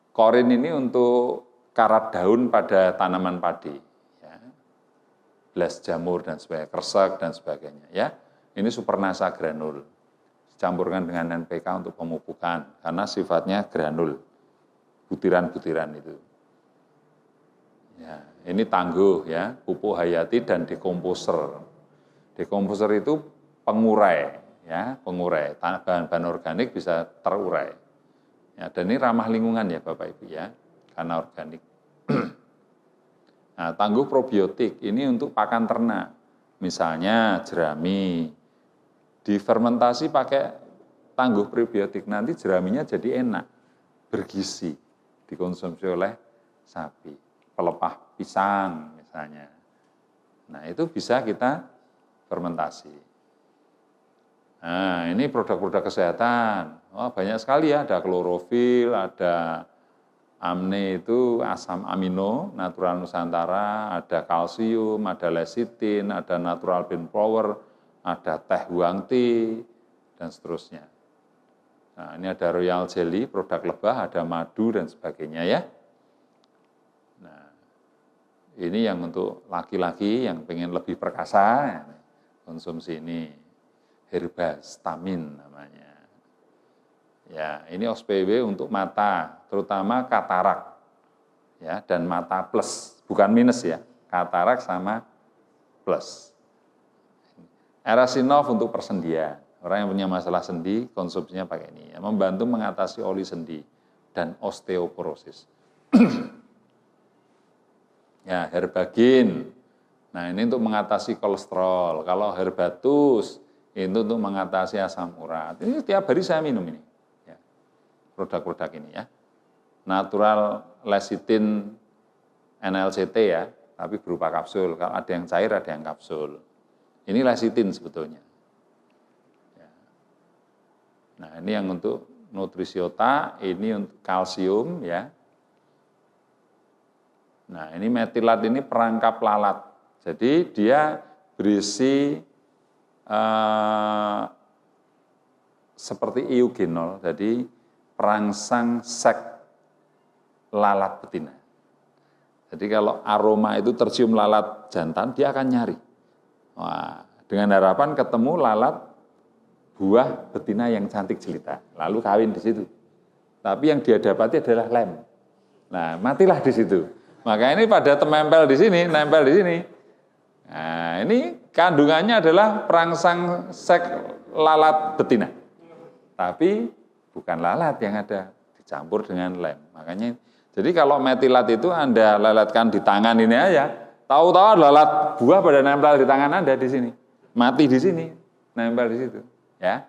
korin ini untuk karat daun pada tanaman padi. Ya. Belas jamur dan sebagainya, kresek dan sebagainya. Ya, ini super NASA granul. Dicampurkan dengan NPK untuk pemupukan, karena sifatnya granul, butiran-butiran itu. Ya, ini tangguh ya, pupuk hayati dan dekomposer. Dekomposer itu pengurai, ya, pengurai. Bahan-bahan organik bisa terurai. Ya, dan ini ramah lingkungan ya Bapak Ibu ya, karena organik. Nah, tangguh probiotik ini untuk pakan ternak. Misalnya jerami, difermentasi pakai tangguh probiotik, nanti jeraminya jadi enak, bergizi, dikonsumsi oleh sapi. Pelepah pisang misalnya. Nah, itu bisa kita fermentasi. Nah, ini produk-produk kesehatan. Oh, banyak sekali ya, ada klorofil, ada amne itu asam amino, natural Nusantara, ada kalsium, ada lecithin, ada natural bean flour, ada teh huang tea, dan seterusnya. Nah, ini ada royal jelly, produk lebah, ada madu, dan sebagainya ya. Nah, ini yang untuk laki-laki yang pengen lebih perkasa, konsumsi ini. Herba stamin namanya. Ya, ini OSPW untuk mata, terutama katarak. Ya, dan mata plus, bukan minus ya. Katarak sama plus. Erasinov untuk persendian. Orang yang punya masalah sendi, konsumsinya pakai ini. Membantu mengatasi oli sendi dan osteoporosis. Ya, herbagin. Nah, ini untuk mengatasi kolesterol. Kalau herbatus, itu untuk mengatasi asam urat. Ini tiap hari saya minum ini. Ya, produk-produk ini ya. Natural lecithin NLCT ya, tapi berupa kapsul. Kalau ada yang cair, ada yang kapsul. Ini lecithin sebetulnya. Ya. Nah, ini yang untuk nutrisiota, ini untuk kalsium ya. Nah, ini metilat ini perangkap lalat. Jadi dia berisi seperti eugenol, jadi perangsang seks lalat betina. Jadi kalau aroma itu tercium lalat jantan, dia akan nyari. Wah, dengan harapan ketemu lalat buah betina yang cantik jelita, lalu kawin di situ. Tapi yang dia dapati adalah lem. Nah, matilah di situ. Maka ini pada nempel di sini, nempel di sini. Nah, ini kandungannya adalah perangsang seks lalat betina. Tapi bukan lalat yang ada, dicampur dengan lem. Makanya Jadi kalau metilat itu Anda leletkan di tangan ini aja, tahu-tahu lalat buah pada nempel di tangan Anda di sini. Mati di sini, nempel di situ, ya.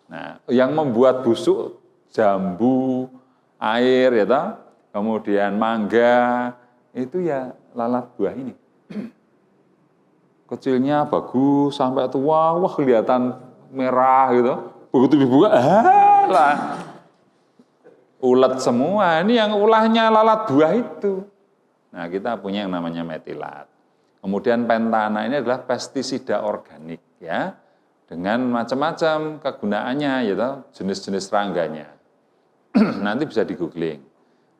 Nah, yang membuat busuk jambu, air ya toh, kemudian mangga, itu ya lalat buah ini. Kecilnya bagus sampai tua, wah kelihatan merah gitu. Begitu dibuka, lah ulet semua. Ini yang ulahnya lalat buah itu. Nah, kita punya yang namanya metilat. Kemudian pentana ini adalah pestisida organik ya. Dengan macam-macam kegunaannya gitu, jenis-jenis serangganya. Nanti bisa di googling.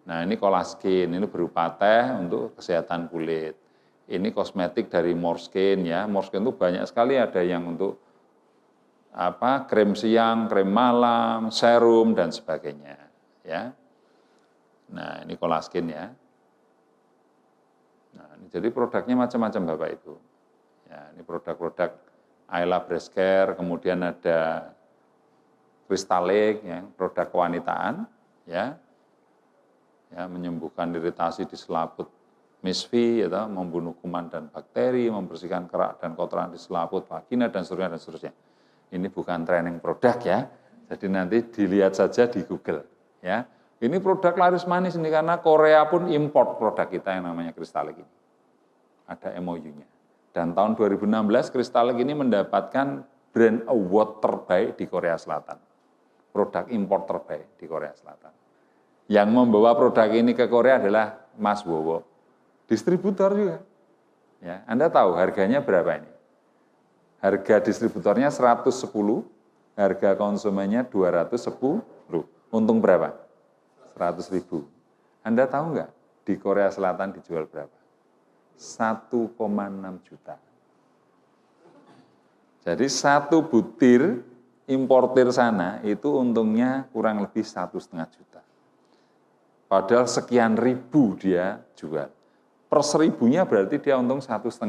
Nah, ini Colaskin, ini berupa teh untuk kesehatan kulit. Ini kosmetik dari Morskin ya. Morskin itu banyak sekali, ada yang untuk krem siang, krem malam, serum dan sebagainya ya. Nah, ini Colaskin ya. Nah, ini jadi produknya macam-macam Bapak Ibu. Ya, ini produk-produk Ayla Breast Care, kemudian ada Crystalic ya, produk kewanitaan ya. Ya, menyembuhkan iritasi di selaput misfi, ya, membunuh kuman dan bakteri, membersihkan kerak dan kotoran di selaput vagina dan seterusnya dan seterusnya. Ini bukan training produk ya, jadi nanti dilihat saja di Google ya. Ini produk laris manis ini karena Korea pun import produk kita yang namanya Crystalic ini. Ada MOU-nya. Dan tahun 2016 Crystalic ini mendapatkan brand award terbaik di Korea Selatan. Produk import terbaik di Korea Selatan. Yang membawa produk ini ke Korea adalah Mas Wowo, distributor juga. Ya, Anda tahu harganya berapa ini? Harga distributornya 110, harga konsumennya 210. Untung berapa? 100.000. Anda tahu nggak di Korea Selatan dijual berapa? 1,6 juta. Jadi satu butir importir sana itu untungnya kurang lebih 1,5 juta. Padahal sekian ribu dia jual. Per 1.000-nya berarti dia untung 1,5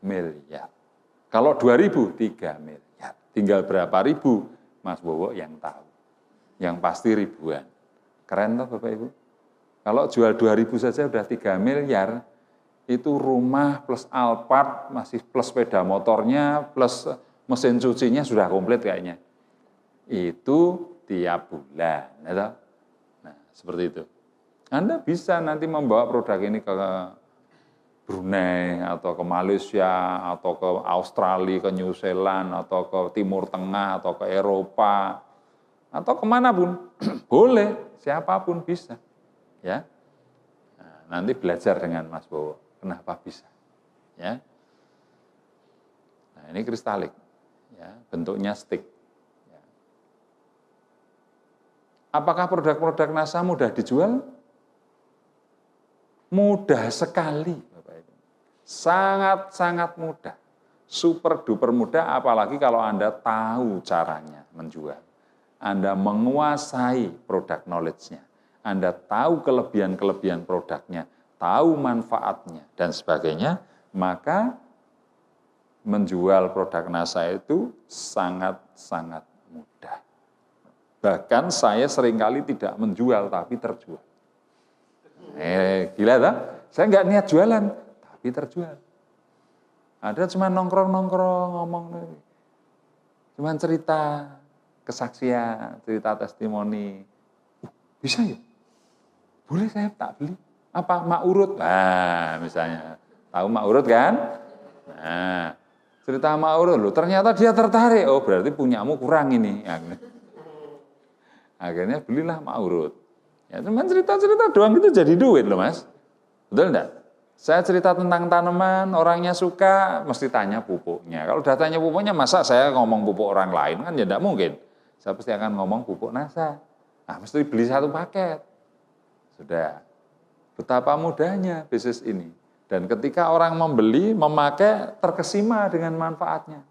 miliar. Kalau 2.000, 3 miliar. Tinggal berapa ribu, Mas Bowo yang tahu. Yang pasti ribuan. Keren toh Bapak Ibu? Kalau jual 2.000 saja udah 3 miliar, itu rumah plus Alphard, masih plus sepeda motornya, plus mesin cucinya sudah komplit kayaknya. Itu tiap bulan. Ya, nah, seperti itu. Anda bisa nanti membawa produk ini ke Brunei, atau ke Malaysia, atau ke Australia, ke New Zealand, atau ke Timur Tengah, atau ke Eropa, atau kemanapun. Boleh, siapapun bisa. Ya. Nah, nanti belajar dengan Mas Bowo, kenapa bisa. Ya. Nah, ini Crystalic. Ya, bentuknya stick. Ya. Apakah produk-produk NASA mudah dijual? Mudah sekali, Bapak Ibu. Sangat-sangat mudah. Super duper mudah, apalagi kalau Anda tahu caranya menjual. Anda menguasai produk knowledge-nya. Anda tahu kelebihan-kelebihan produknya, tahu manfaatnya, dan sebagainya, maka menjual produk NASA itu sangat-sangat mudah. Bahkan saya seringkali tidak menjual, tapi terjual. Gila tak? Saya nggak niat jualan, tapi terjual. Ada cuma nongkrong-nongkrong, ngomong. Cuma cerita, kesaksian, cerita testimoni. Bisa ya? Boleh saya tak beli? Apa? Mak urut? Nah, misalnya. Tahu mak urut kan? Nah, cerita mak urut loh, ternyata dia tertarik. Oh, berarti punyamu kurang ini. Akhirnya belilah mak urut. Ya, cuman cerita-cerita doang itu jadi duit loh Mas. Betul enggak? Saya cerita tentang tanaman, orangnya suka, mesti tanya pupuknya. Kalau udah tanya pupuknya, masa saya ngomong pupuk orang lain? Kan ya enggak mungkin. Saya pasti akan ngomong pupuk NASA. Nah, mesti beli satu paket. Sudah. Betapa mudahnya bisnis ini. Dan ketika orang membeli, memakai, terkesima dengan manfaatnya.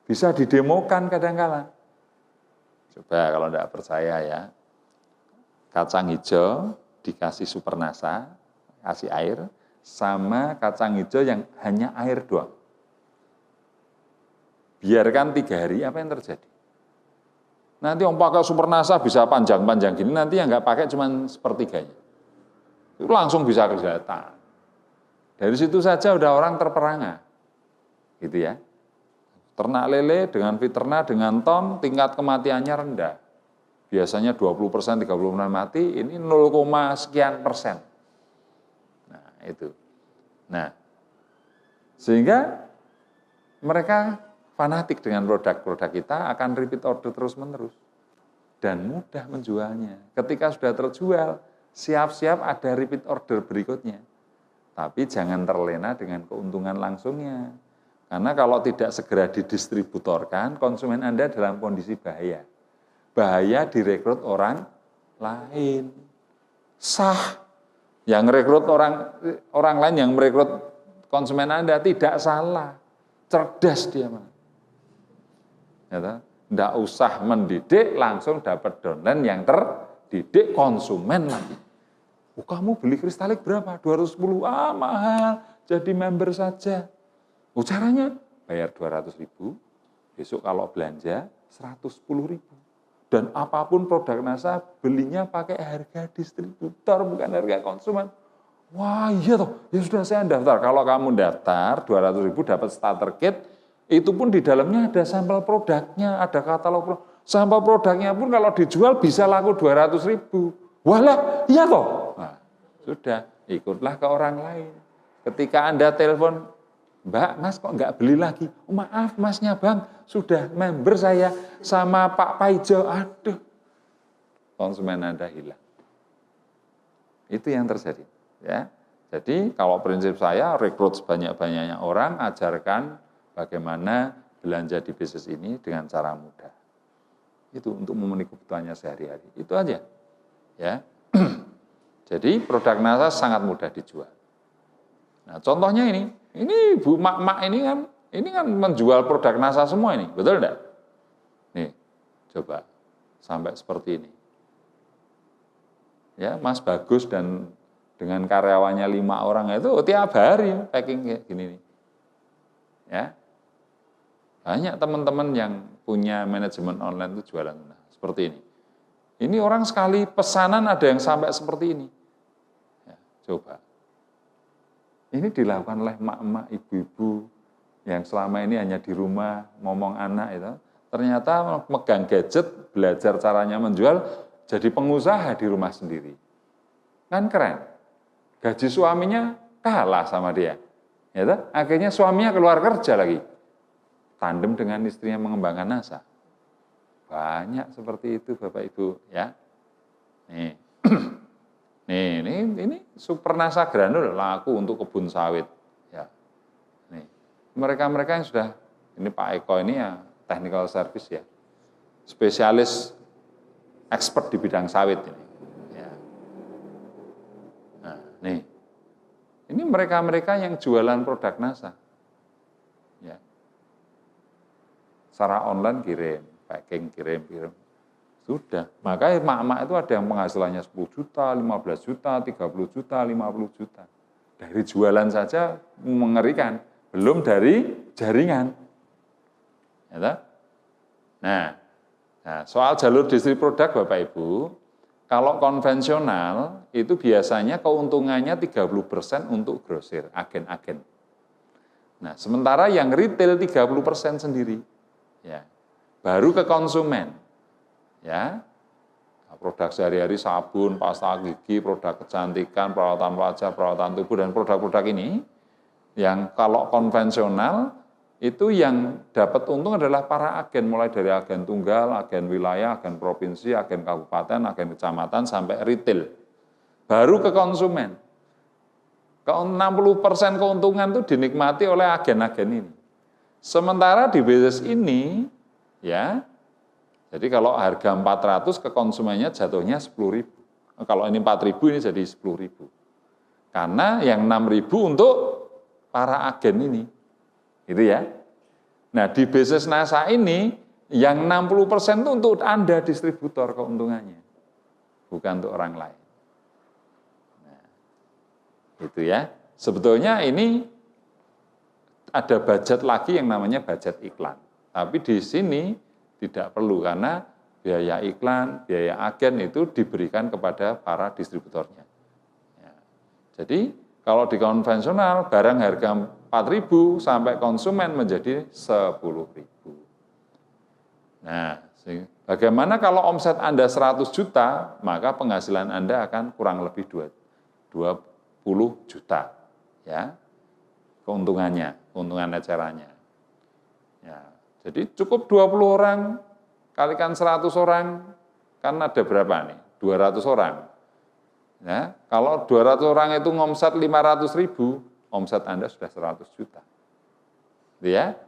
Bisa didemokan kadang-kala. Coba kalau enggak percaya ya. Kacang hijau dikasih super NASA, kasih air, sama kacang hijau yang hanya air doang. Biarkan 3 hari, apa yang terjadi? Nanti yang pakai super NASA bisa panjang-panjang gini, nanti yang nggak pakai cuma sepertiganya. Itu langsung bisa kelihatan. Dari situ saja udah orang terperangah. Gitu ya. Ternak lele dengan peternak dengan ton tingkat kematiannya rendah. Biasanya 20%, 30% mati, ini 0, sekian persen. Nah, itu. Nah, sehingga mereka fanatik dengan produk-produk kita akan repeat order terus-menerus. Dan mudah menjualnya. Ketika sudah terjual, siap-siap ada repeat order berikutnya. Tapi jangan terlena dengan keuntungan langsungnya. Karena kalau tidak segera didistributorkan, konsumen Anda dalam kondisi bahaya. Bahaya direkrut orang lain. Sah. Yang merekrut orang lain yang merekrut konsumen Anda tidak salah. Cerdas dia. Tidak usah mendidik, langsung dapat downline yang terdidik konsumen lagi. Oh, kamu beli kristalik berapa? 210. Ah, mahal. Jadi member saja. Oh, caranya bayar 200.000. Besok kalau belanja 110.000. Dan apapun produk NASA belinya pakai harga distributor bukan harga konsumen. Wah, iya toh. Ya sudah saya daftar. Kalau kamu daftar 200.000 dapat starter kit. Itu pun di dalamnya ada sampel produknya, ada katalog produk. Sampel produknya pun kalau dijual bisa laku 200.000. Walah, iya toh. Nah, sudah, ikutlah ke orang lain. Ketika Anda telepon, Mbak, Mas kok nggak beli lagi? Oh, maaf Masnya Bang, sudah member saya sama Pak Paijo. Aduh, konsumen Anda hilang. Itu yang terjadi. Ya. Jadi kalau prinsip saya, rekrut sebanyak-banyaknya orang, ajarkan bagaimana belanja di bisnis ini dengan cara mudah. Itu untuk memenuhi kebutuhannya sehari-hari. Itu aja. Ya. Jadi produk NASA sangat mudah dijual. Nah, contohnya ini Bu Mak-Mak ini kan menjual produk NASA semua ini, betul enggak? Nih, coba sampai seperti ini. Ya, Mas Bagus dan dengan karyawannya 5 orang itu tiap hari packing kayak gini nih. Ya. Banyak teman-teman yang punya manajemen online itu jualan seperti ini. Ini orang sekali pesanan ada yang sampai seperti ini. Ya, coba. Ini dilakukan oleh emak-emak, ibu-ibu yang selama ini hanya di rumah ngomong anak itu. Ternyata megang gadget, belajar caranya menjual, jadi pengusaha di rumah sendiri. Kan keren. Gaji suaminya kalah sama dia. Ya, akhirnya suaminya keluar kerja lagi. Tandem dengan istrinya mengembangkan NASA. Banyak seperti itu Bapak Ibu ya. Nih. ini super NASA granul laku untuk kebun sawit ya. Nih. Mereka yang sudah ini Pak Eko ini ya technical service ya. Spesialis expert di bidang sawit ini. Ya. Nah, nih. Ini mereka yang jualan produk NASA. Ya. Secara online kirim, packing kirim. Sudah. Makanya emak-emak itu ada yang penghasilannya 10 juta, 15 juta, 30 juta, 50 juta. Dari jualan saja mengerikan. Belum dari jaringan. Ya, nah, soal jalur distribusi produk Bapak Ibu, kalau konvensional itu biasanya keuntungannya 30% untuk grosir, agen-agen. Nah, sementara yang retail 30% sendiri. Ya. Baru ke konsumen. Ya. Produk sehari-hari sabun, pasta gigi, produk kecantikan, perawatan wajah, perawatan tubuh dan produk-produk ini yang kalau konvensional itu yang dapat untung adalah para agen mulai dari agen tunggal, agen wilayah, agen provinsi, agen kabupaten, agen kecamatan sampai retail. Baru ke konsumen. 60% keuntungan itu dinikmati oleh agen-agen ini. Sementara di bisnis ini, ya, jadi kalau harga 400 ke konsumennya jatuhnya 10.000. Kalau ini 4.000 ini jadi 10.000. Karena yang 6.000 untuk para agen ini. Gitu ya. Nah di bisnis NASA ini, yang 60% itu untuk Anda distributor keuntungannya. Bukan untuk orang lain. Nah, itu ya. Sebetulnya ini ada budget lagi yang namanya budget iklan. Tapi di sini tidak perlu karena biaya iklan, biaya agen itu diberikan kepada para distributornya. Ya. Jadi kalau di konvensional barang harga 4.000 sampai konsumen menjadi 10.000. Nah, bagaimana kalau omset Anda 100 juta, maka penghasilan Anda akan kurang lebih 20 juta. Ya, keuntungan ecerannya. Ya, jadi cukup 20 orang, kalikan 100 orang, kan ada berapa nih? 200 orang. Ya, kalau 200 orang itu ngomset 500.000, omset Anda sudah 100 juta. Ya.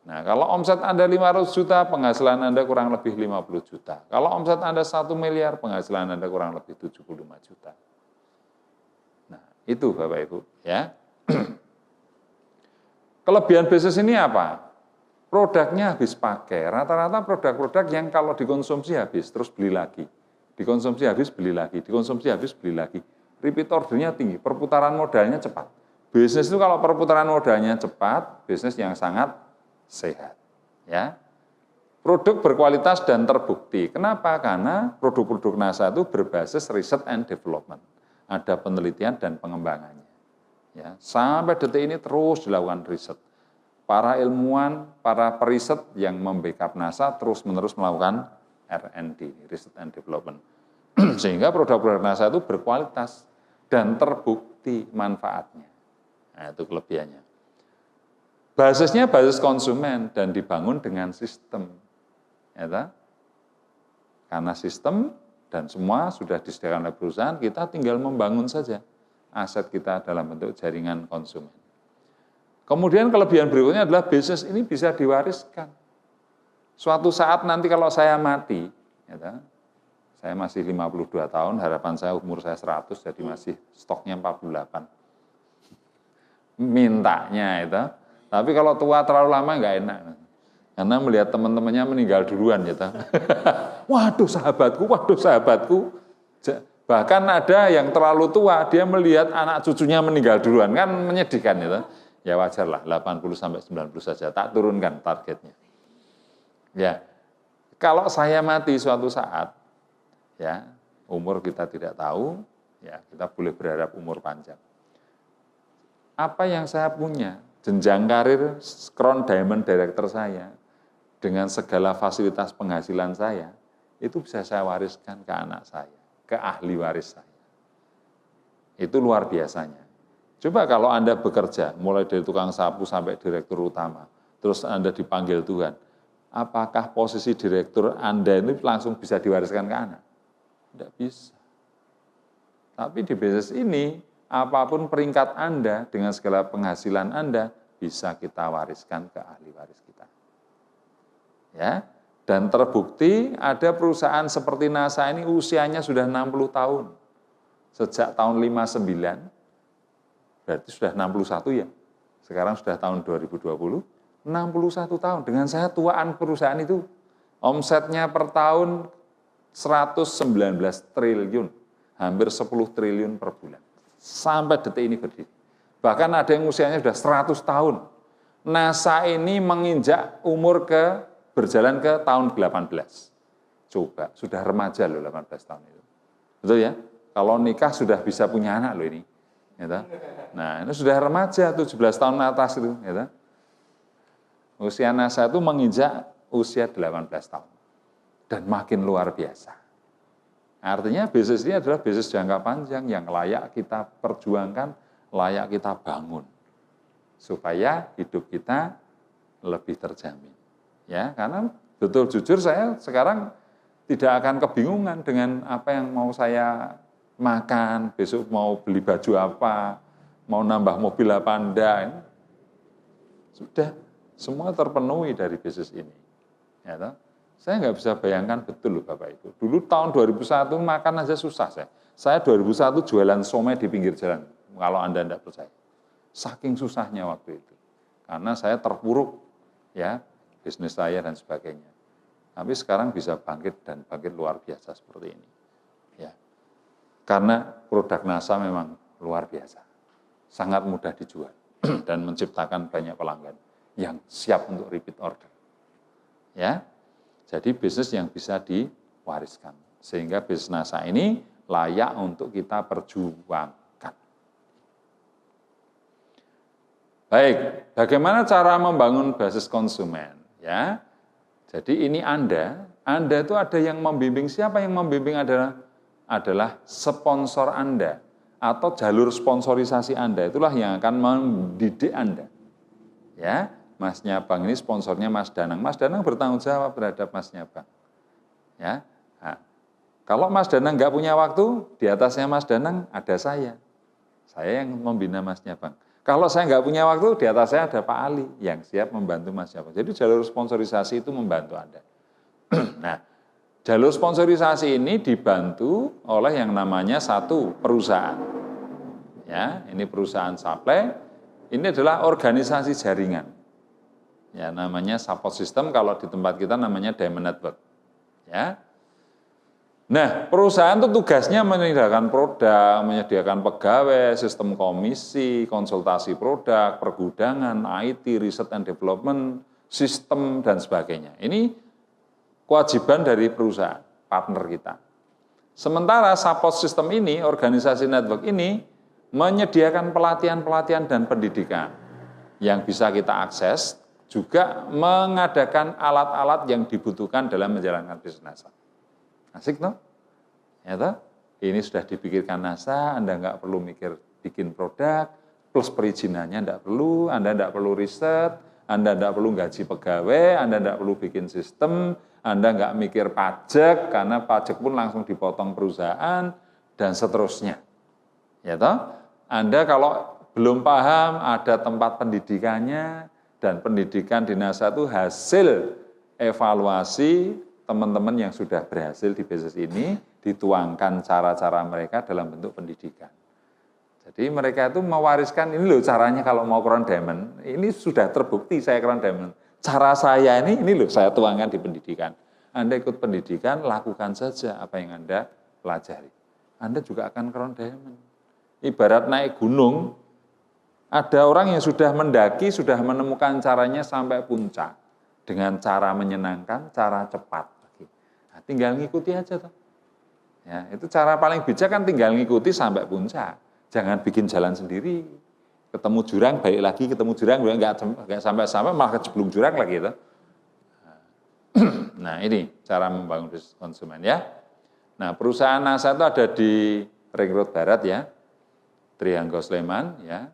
Nah, kalau omset Anda 500 juta, penghasilan Anda kurang lebih 50 juta. Kalau omset Anda 1 miliar, penghasilan Anda kurang lebih 75 juta. Nah, itu Bapak Ibu, ya. Kelebihan bisnis ini apa? Produknya habis pakai. Rata-rata produk-produk yang kalau dikonsumsi habis, terus beli lagi. Dikonsumsi habis, beli lagi. Dikonsumsi habis, beli lagi. Repeat ordernya tinggi, perputaran modalnya cepat. Bisnis itu kalau perputaran modalnya cepat, bisnis yang sangat sehat. Ya. Produk berkualitas dan terbukti. Kenapa? Karena produk-produk NASA itu berbasis research and development. Ada penelitian dan pengembangannya. Ya, sampai detik ini terus dilakukan riset. Para ilmuwan, para periset yang membackup NASA terus-menerus melakukan R&D, Research and Development. Sehingga produk-produk NASA itu berkualitas dan terbukti manfaatnya. Nah, itu kelebihannya. Basisnya basis konsumen dan dibangun dengan sistem. Ya, karena sistem dan semua sudah disediakan oleh perusahaan, kita tinggal membangun saja aset kita dalam bentuk jaringan konsumen. Kemudian kelebihan berikutnya adalah bisnis ini bisa diwariskan. Suatu saat nanti kalau saya mati, ya, saya masih 52 tahun, harapan saya umur saya 100, jadi masih stoknya 48. Mintanya itu. Tapi kalau tua terlalu lama nggak enak. Karena melihat teman-temannya meninggal duluan. Gitu. Waduh sahabatku. Bahkan ada yang terlalu tua, dia melihat anak cucunya meninggal duluan, kan menyedihkan itu. Ya wajar lah, 80-90 saja, tak turunkan targetnya. Ya, kalau saya mati suatu saat, ya umur kita tidak tahu, ya kita boleh berharap umur panjang. Apa yang saya punya, jenjang karir Crown Diamond Director saya, dengan segala fasilitas penghasilan saya, itu bisa saya wariskan ke anak saya, ke ahli waris saya. Itu luar biasanya. Coba kalau Anda bekerja, mulai dari tukang sapu sampai direktur utama, terus Anda dipanggil Tuhan, apakah posisi direktur Anda ini langsung bisa diwariskan ke anak? Tidak bisa. Tapi di bisnis ini, apapun peringkat Anda, dengan segala penghasilan Anda, bisa kita wariskan ke ahli waris kita. Ya, dan terbukti ada perusahaan seperti NASA ini usianya sudah 60 tahun. Sejak tahun 59, berarti sudah 61 ya. Sekarang sudah tahun 2020, 61 tahun. Dengan saya tuaan perusahaan itu, omsetnya per tahun 119 triliun, hampir 10 triliun per bulan. Sampai detik ini berdiri. Bahkan ada yang usianya sudah 100 tahun. NASA ini menginjak umur berjalan ke tahun 18. Coba, sudah remaja loh 18 tahun itu. Betul ya? Kalau nikah sudah bisa punya anak loh ini. Gitu. Nah, ini sudah remaja, 17 tahun atas itu. Gitu. Usia NASA itu menginjak usia 18 tahun. Dan makin luar biasa. Artinya bisnis ini adalah bisnis jangka panjang yang layak kita perjuangkan, layak kita bangun. Supaya hidup kita lebih terjamin. Ya, karena betul jujur saya sekarang tidak akan kebingungan dengan apa yang mau saya makan, besok mau beli baju apa, mau nambah mobil apa enggak. Sudah, semua terpenuhi dari bisnis ini. Ya, toh? Saya nggak bisa bayangkan betul loh Bapak Ibu. Dulu tahun 2001 makan aja susah saya. Saya 2001 jualan somai di pinggir jalan, kalau Anda tidak percaya. Saking susahnya waktu itu. Karena saya terpuruk, ya, bisnis saya dan sebagainya. Tapi sekarang bisa bangkit dan bangkit luar biasa seperti ini. Ya. Karena produk NASA memang luar biasa. Sangat mudah dijual dan menciptakan banyak pelanggan yang siap untuk repeat order. Ya. Jadi bisnis yang bisa diwariskan. Sehingga bisnis NASA ini layak untuk kita perjuangkan. Baik, bagaimana cara membangun basis konsumen? Ya, jadi ini Anda itu ada yang membimbing. Siapa yang membimbing adalah sponsor Anda atau jalur sponsorisasi Anda. Itulah yang akan mendidik Anda. Ya, Mas Nyabang ini sponsornya Mas Danang. Mas Danang bertanggung jawab terhadap Mas Nyabang. Ya, nah, kalau Mas Danang nggak punya waktu, di atasnya Mas Danang ada saya. Saya yang membina Mas Nyabang. Kalau saya nggak punya waktu, di atas saya ada Pak Ali yang siap membantu Mas Nyabang. Jadi jalur sponsorisasi itu membantu Anda. Nah, jalur sponsorisasi ini dibantu oleh yang namanya satu perusahaan. Ya, ini perusahaan supply. Ini adalah organisasi jaringan. Ya, namanya support system. Kalau di tempat kita namanya Diamond Network. Ya. Nah, perusahaan itu tugasnya menyediakan produk, menyediakan pegawai, sistem komisi, konsultasi produk, pergudangan, IT, research and development, sistem, dan sebagainya. Ini kewajiban dari perusahaan, partner kita. Sementara support system ini, organisasi network ini, menyediakan pelatihan-pelatihan dan pendidikan yang bisa kita akses, juga mengadakan alat-alat yang dibutuhkan dalam menjalankan bisnis NASA. Asik toh? Ya toh? Ini sudah dipikirkan NASA, Anda nggak perlu mikir bikin produk, plus perizinannya nggak perlu, Anda nggak perlu riset, Anda nggak perlu gaji pegawai, Anda nggak perlu bikin sistem, Anda nggak mikir pajak, karena pajak pun langsung dipotong perusahaan, dan seterusnya. Ya toh? Anda kalau belum paham, ada tempat pendidikannya, dan pendidikan di NASA itu hasil evaluasi teman-teman yang sudah berhasil di bisnis ini, dituangkan cara-cara mereka dalam bentuk pendidikan. Jadi mereka itu mewariskan, ini loh caranya kalau mau Crown Diamond, ini sudah terbukti saya Crown Diamond. Cara saya ini loh saya tuangkan di pendidikan. Anda ikut pendidikan, lakukan saja apa yang Anda pelajari. Anda juga akan Crown Diamond. Ibarat naik gunung, ada orang yang sudah mendaki, sudah menemukan caranya sampai puncak. Dengan cara menyenangkan, cara cepat. Nah, tinggal ngikuti aja tuh. Ya, itu cara paling bijak kan tinggal ngikuti sampai puncak. Jangan bikin jalan sendiri. Ketemu jurang, balik lagi, ketemu jurang, nggak sampai-sampai malah keceblung jurang lagi. Gitu. Nah, ini cara membangun bisnis konsumen ya. Nah, perusahaan NASA itu ada di Ring Road Barat ya, Trihangga Sleman ya.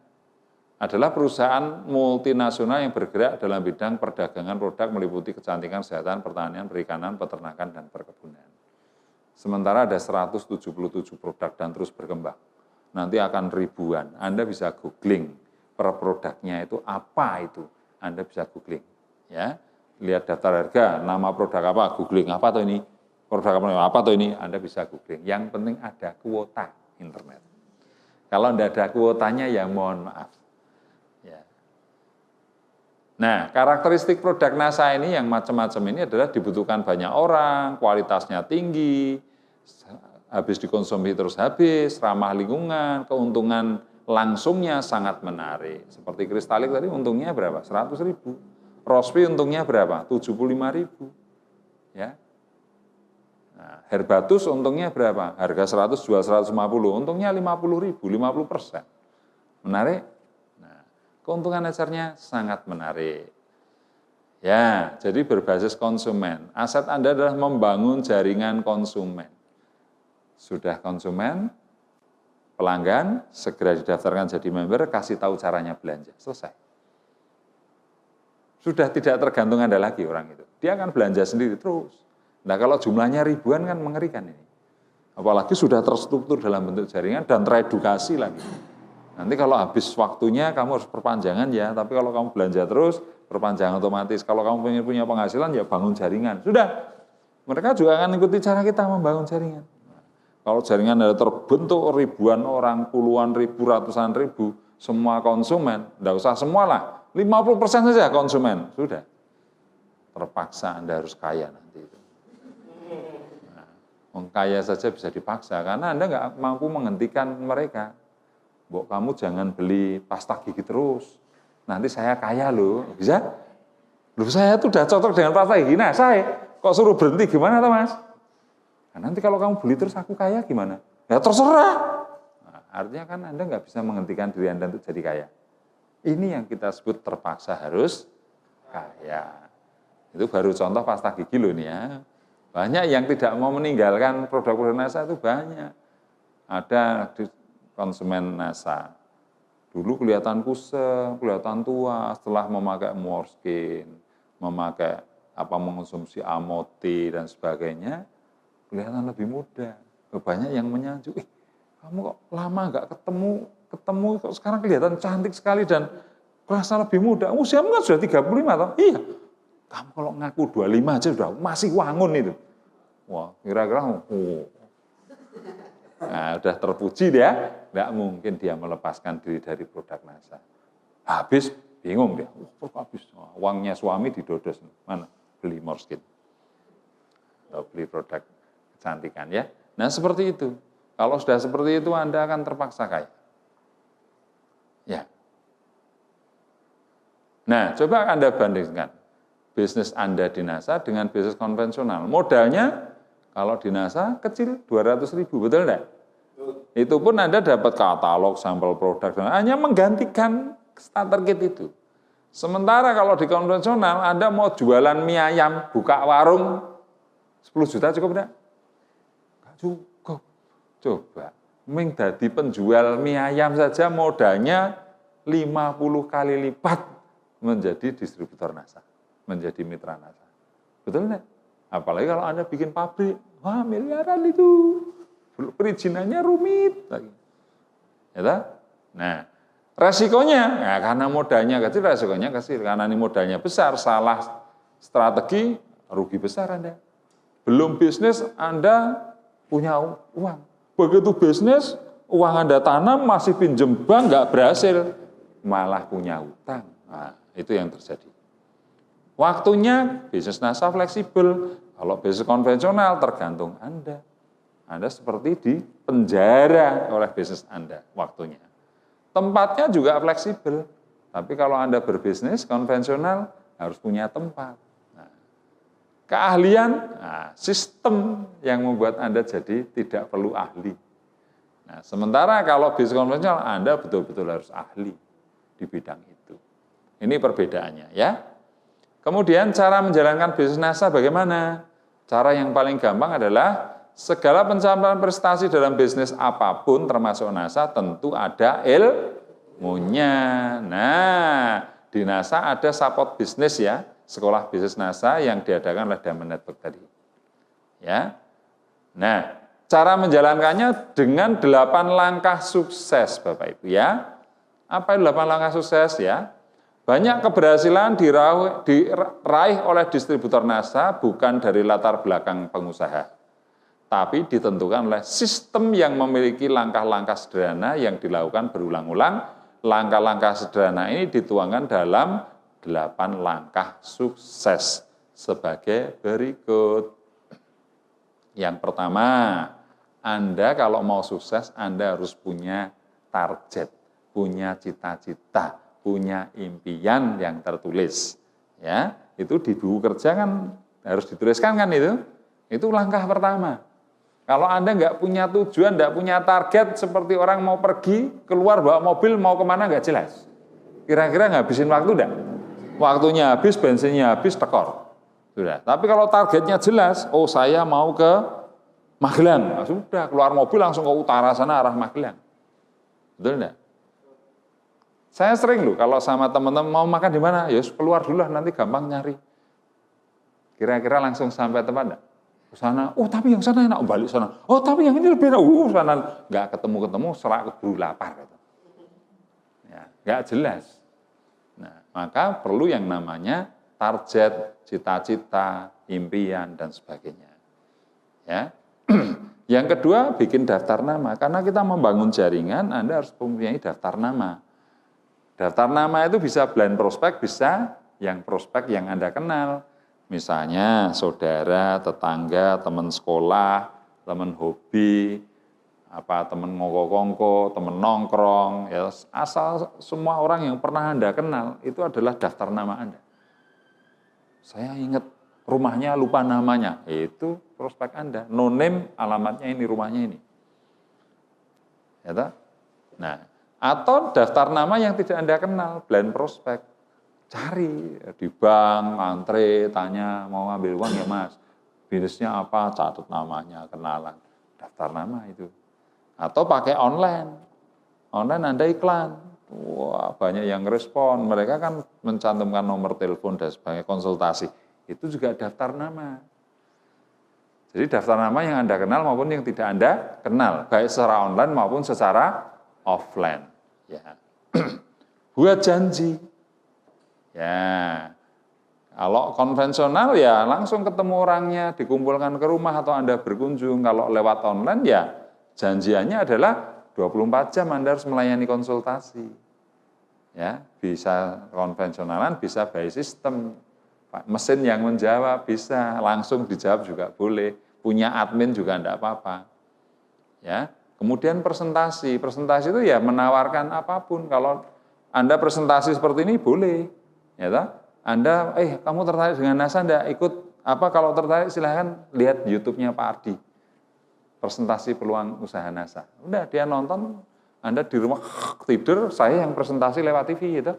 Adalah perusahaan multinasional yang bergerak dalam bidang perdagangan produk meliputi kecantikan, kesehatan, pertanian, perikanan, peternakan, dan perkebunan. Sementara ada 177 produk dan terus berkembang. Nanti akan ribuan. Anda bisa googling per produknya itu apa itu. Anda bisa googling. Ya, lihat daftar harga, nama produk apa, googling apa tuh ini, produk apa tuh ini, Anda bisa googling. Yang penting ada kuota internet. Kalau tidak ada kuotanya ya mohon maaf. Ya. Nah, karakteristik produk NASA ini yang macam-macam ini adalah dibutuhkan banyak orang, kualitasnya tinggi, habis dikonsumsi terus habis, ramah lingkungan, keuntungan langsungnya sangat menarik. Seperti Kristalik tadi untungnya berapa? 100.000. Rospi untungnya berapa? 75.000. Ya. Nah, Herbatus untungnya berapa? Harga 100 jual 150, untungnya 50.000, 50%. Menarik? Keuntungan dasarnya sangat menarik. Ya, jadi berbasis konsumen. Aset Anda adalah membangun jaringan konsumen. Sudah konsumen, pelanggan, segera didaftarkan jadi member, kasih tahu caranya belanja. Selesai. Sudah tidak tergantung Anda lagi orang itu. Dia akan belanja sendiri terus. Nah, kalau jumlahnya ribuan kan mengerikan ini. Apalagi sudah terstruktur dalam bentuk jaringan dan teredukasi lagi. Nanti kalau habis waktunya kamu harus perpanjangan ya, tapi kalau kamu belanja terus, perpanjangan otomatis. Kalau kamu punya penghasilan ya bangun jaringan. Sudah, mereka juga akan ikuti cara kita membangun jaringan. Kalau jaringan ada terbentuk ribuan orang, puluhan ribu, ratusan ribu, semua konsumen, tidak usah semua lah, 50% saja konsumen, sudah. Terpaksa Anda harus kaya nanti itu. Nah, kaya saja bisa dipaksa, karena Anda nggak mampu menghentikan mereka. Mbok, kamu jangan beli pasta gigi terus. Nanti saya kaya loh. Bisa? Loh, saya tuh udah cocok dengan pasta gigi. Nah, saya kok suruh berhenti gimana toh, Mas? Nah, nanti kalau kamu beli terus aku kaya gimana? Ya terserah. Nah, artinya kan Anda nggak bisa menghentikan diri Anda untuk jadi kaya. Ini yang kita sebut terpaksa harus kaya. Itu baru contoh pasta gigi loh nih ya. Banyak yang tidak mau meninggalkan produk-produk NASA itu banyak. Ada di konsumen NASA. Dulu kelihatan kusem, kelihatan tua, setelah memakai Morskin, memakai mengonsumsi Amoti dan sebagainya, kelihatan lebih muda. Banyak yang menyanjung, kamu kok lama nggak ketemu kok sekarang kelihatan cantik sekali dan kerasa lebih muda. Usiamu kan sudah 35 toh? Iya. Kamu kalau ngaku 25 aja sudah masih wangun itu. Wah, kira-kira nah, udah terpuji dia, nggak mungkin dia melepaskan diri dari produk NASA. Habis, bingung dia. Habis, uangnya suami didodos. Mana? Beli Morskin. Atau beli produk kecantikan ya. Nah seperti itu. Kalau sudah seperti itu Anda akan terpaksa kaya. Ya. Nah, coba Anda bandingkan bisnis Anda di NASA dengan bisnis konvensional. Modalnya kalau di NASA kecil 200.000, betul enggak? Itu pun Anda dapat katalog, sampel produk, dan hanya menggantikan starter kit itu. Sementara kalau di konvensional Anda mau jualan mie ayam, buka warung 10 juta cukup enggak? Enggak cukup. Coba, ming dadi penjual mie ayam saja modalnya 50 kali lipat menjadi distributor NASA, menjadi mitra NASA. Betul enggak? Apalagi kalau Anda bikin pabrik, wah miliaran itu. Perizinannya rumit lagi. Ya, nah, resikonya, ya karena modalnya kecil, resikonya kecil. Karena ini modalnya besar, salah strategi, rugi besar Anda. Belum bisnis, Anda punya uang. Begitu bisnis, uang Anda tanam, masih pinjem bank, nggak berhasil. Malah punya utang. Nah, itu yang terjadi. Waktunya, bisnis NASA fleksibel. Kalau bisnis konvensional, tergantung Anda. Anda seperti di penjara oleh bisnis Anda, waktunya. Tempatnya juga fleksibel. Tapi kalau Anda berbisnis konvensional, harus punya tempat. Nah, keahlian, sistem yang membuat Anda jadi tidak perlu ahli. Nah, sementara kalau bisnis konvensional, Anda betul-betul harus ahli di bidang itu. Ini perbedaannya ya. Kemudian cara menjalankan bisnis NASA bagaimana? Cara yang paling gampang adalah segala pencapaian prestasi dalam bisnis apapun termasuk NASA tentu ada ilmunya. Nah, di NASA ada support bisnis ya, sekolah bisnis NASA yang diadakan oleh Diamond Network tadi. Ya. Nah, cara menjalankannya dengan 8 langkah sukses Bapak Ibu ya. Apa itu 8 langkah sukses ya? Banyak keberhasilan diraih oleh distributor NASA bukan dari latar belakang pengusaha, tapi ditentukan oleh sistem yang memiliki langkah-langkah sederhana yang dilakukan berulang-ulang. Langkah-langkah sederhana ini dituangkan dalam 8 langkah sukses sebagai berikut. Yang pertama, Anda kalau mau sukses, Anda harus punya target, punya cita-cita, punya impian yang tertulis. Ya, itu di buku kerja kan harus dituliskan kan itu. Itu langkah pertama. Kalau Anda nggak punya tujuan, nggak punya target, seperti orang mau pergi, keluar bawa mobil, mau kemana nggak jelas. Kira-kira ngabisin waktu enggak? Waktunya habis, bensinnya habis, tekor. Sudah. Tapi kalau targetnya jelas, oh saya mau ke Magelang. Nah, sudah, keluar mobil langsung ke utara sana, arah Magelang. Betul enggak? Saya sering loh, kalau sama teman-teman mau makan di mana, ya keluar dulu lah, nanti gampang nyari. Kira-kira langsung sampai tempat enggak? Sana, oh tapi yang sana enak, balik sana. Oh tapi yang ini lebih enak, sana nggak ketemu-ketemu, serak keburu lapar. Gitu. Ya, nggak jelas. Nah, maka perlu yang namanya target, cita-cita, impian dan sebagainya. Ya, yang kedua bikin daftar nama, karena kita membangun jaringan, Anda harus mempunyai daftar nama. Daftar nama itu bisa blind prospek, bisa yang prospek yang Anda kenal. Misalnya saudara, tetangga, teman sekolah, teman hobi, teman ngoko-ngoko, teman nongkrong, ya, asal semua orang yang pernah Anda kenal, itu adalah daftar nama Anda. Saya ingat rumahnya, lupa namanya, itu prospek Anda. No name, alamatnya ini, rumahnya ini. Ya, nah, Atau daftar nama yang tidak Anda kenal, blind prospect. Cari di bank, antre, tanya mau ngambil uang ya Mas. Bisnisnya apa, catat namanya, kenalan. Daftar nama itu. Atau pakai online. Online Anda iklan. Wah, banyak yang respon. Mereka kan mencantumkan nomor telepon dan sebagai konsultasi. Itu juga daftar nama. Jadi daftar nama yang Anda kenal maupun yang tidak Anda kenal. Baik secara online maupun secara offline. Ya. Buat janji. Ya. Kalau konvensional ya langsung ketemu orangnya, dikumpulkan ke rumah atau Anda berkunjung. Kalau lewat online ya janjiannya adalah 24 jam Anda harus melayani konsultasi. Ya, bisa konvensionalan, bisa by system. Mesin yang menjawab bisa, langsung dijawab juga boleh. Punya admin juga enggak apa-apa. Ya. Kemudian presentasi. Presentasi itu ya menawarkan apapun. Kalau Anda presentasi seperti ini boleh. Ya toh? Anda, kamu tertarik dengan NASA enggak? Ikut apa? Kalau tertarik silahkan lihat YouTube-nya Pak Ardi. Presentasi peluang usaha NASA. Udah dia nonton, Anda di rumah tidur, saya yang presentasi lewat TV gitu.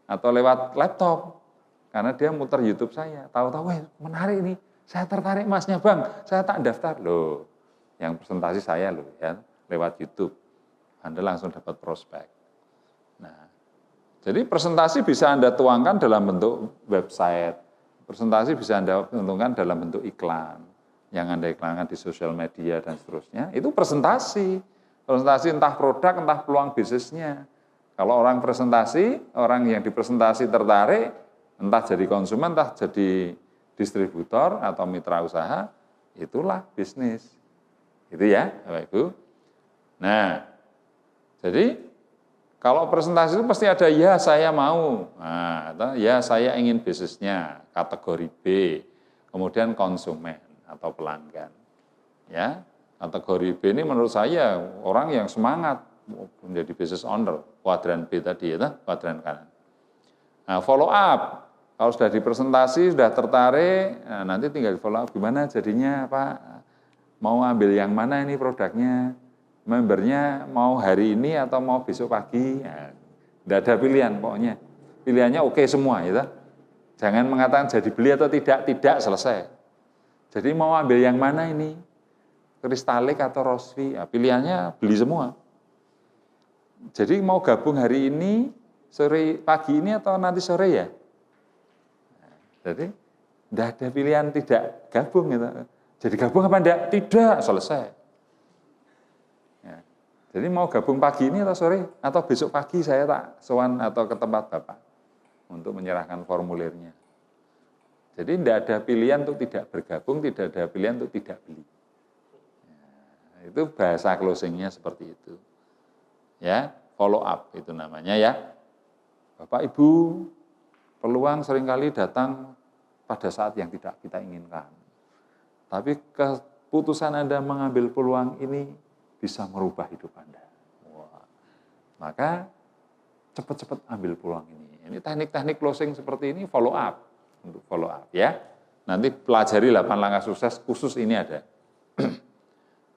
Atau lewat laptop. Karena dia muter YouTube saya. Tahu-tahu, menarik ini. Saya tertarik Masnya Bang, saya tak daftar. Loh, yang presentasi saya loh ya, lewat YouTube. Anda langsung dapat prospek. Nah, jadi presentasi bisa Anda tuangkan dalam bentuk website. Presentasi bisa Anda tuangkan dalam bentuk iklan. Yang Anda iklankan di sosial media dan seterusnya. Itu presentasi. Presentasi entah produk, entah peluang bisnisnya. Kalau orang presentasi, orang yang dipresentasi tertarik, entah jadi konsumen, entah jadi distributor atau mitra usaha, itulah bisnis. Itu ya, Bapak Ibu. Nah, jadi kalau presentasi itu pasti ada ya saya mau, atau ya saya ingin bisnisnya, kategori B, kemudian konsumen atau pelanggan. Ya, kategori B ini menurut saya orang yang semangat menjadi business owner, kuadran B tadi ya, kuadran kanan. Nah, follow up, kalau sudah dipresentasi, sudah tertarik, nanti tinggal di follow up gimana jadinya Pak, mau ambil yang mana ini produknya, membernya mau hari ini atau mau besok pagi, tidak ada pilihan pokoknya. Pilihannya oke semua, ya. Jangan mengatakan jadi beli atau tidak selesai. Jadi mau ambil yang mana ini, kristalik atau rosvi, pilihannya beli semua. Jadi mau gabung hari ini, sore pagi ini atau nanti sore ya. Jadi tidak ada pilihan tidak gabung, gitu. Jadi gabung apa enggak? Tidak, selesai. Ya. Jadi mau gabung pagi ini atau sore? Atau besok pagi saya tak sowan atau ke tempat Bapak untuk menyerahkan formulirnya. Jadi tidak ada pilihan untuk tidak bergabung, tidak ada pilihan untuk tidak beli. Ya, itu bahasa closingnya seperti itu. Ya, follow up itu namanya ya. Bapak Ibu, peluang seringkali datang pada saat yang tidak kita inginkan. Tapi keputusan Anda mengambil peluang ini bisa merubah hidup Anda. Wah. Maka cepat-cepat ambil peluang ini. Ini teknik-teknik closing seperti ini follow up. Untuk follow up ya. Nanti pelajari 8 langkah sukses khusus ini ada.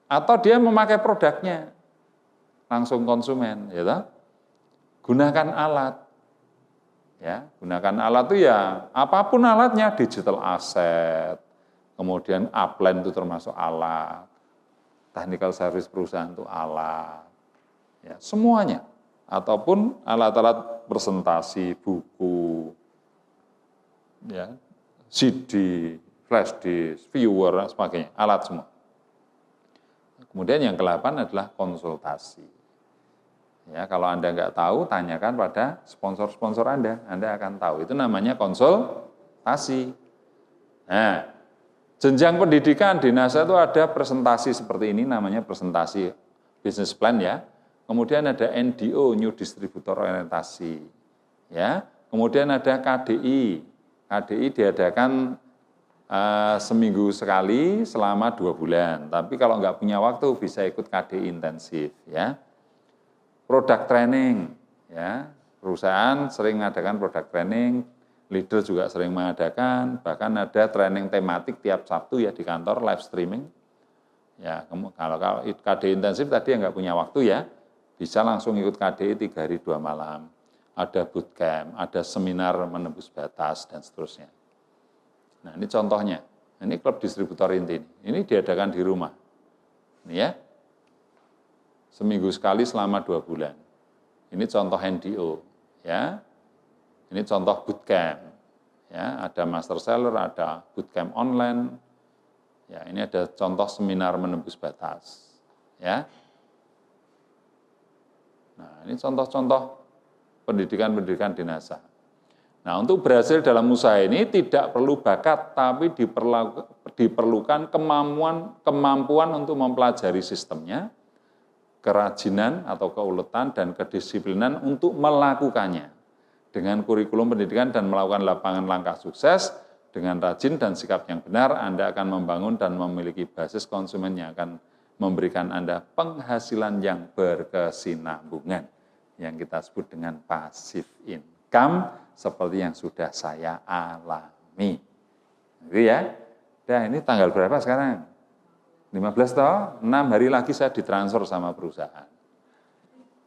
Atau dia memakai produknya. Langsung konsumen. Ya toh? Gunakan alat. Ya, gunakan alat itu ya apapun alatnya, digital asset, kemudian upline itu termasuk alat, technical service perusahaan itu alat, ya semuanya, ataupun alat-alat presentasi, buku, ya CD, flash disk, viewer dan sebagainya, alat semua. Kemudian yang ke-8 adalah konsultasi. Ya, kalau Anda nggak tahu, tanyakan pada sponsor-sponsor Anda akan tahu. Itu namanya konsultasi. Nah, jenjang pendidikan di NASA itu ada presentasi seperti ini, namanya presentasi business plan ya. Kemudian ada NDO, New Distributor Orientasi. Ya, kemudian ada KDI. KDI diadakan seminggu sekali selama 2 bulan. Tapi kalau nggak punya waktu bisa ikut KDI intensif ya. Product training, ya perusahaan sering mengadakan product training, leader juga sering mengadakan, bahkan ada training tematik tiap Sabtu ya di kantor live streaming. Ya kalau KD intensif tadi yang nggak punya waktu ya, bisa langsung ikut KDI 3 hari 2 malam. Ada bootcamp, ada seminar menembus batas, dan seterusnya. Nah, ini contohnya. Ini klub distributor inti. Ini diadakan di rumah. Ini ya. Seminggu sekali selama 2 bulan. Ini contoh NDO. Ya. Ini contoh bootcamp. Ya, ada master seller, ada bootcamp online. Ya, ini ada contoh seminar menembus batas. Ya. Nah, ini contoh-contoh pendidikan-pendidikan di NASA. Nah, untuk berhasil dalam usaha ini tidak perlu bakat, tapi diperlukan kemampuan untuk mempelajari sistemnya, kerajinan atau keuletan, dan kedisiplinan untuk melakukannya. Dengan kurikulum pendidikan dan melakukan lapangan langkah sukses, dengan rajin dan sikap yang benar, Anda akan membangun dan memiliki basis konsumen yang akan memberikan Anda penghasilan yang berkesinambungan, yang kita sebut dengan passive income, seperti yang sudah saya alami. Gitu ya. Nah, ini tanggal berapa sekarang? 15 toh? 6 hari lagi saya ditransfer sama perusahaan.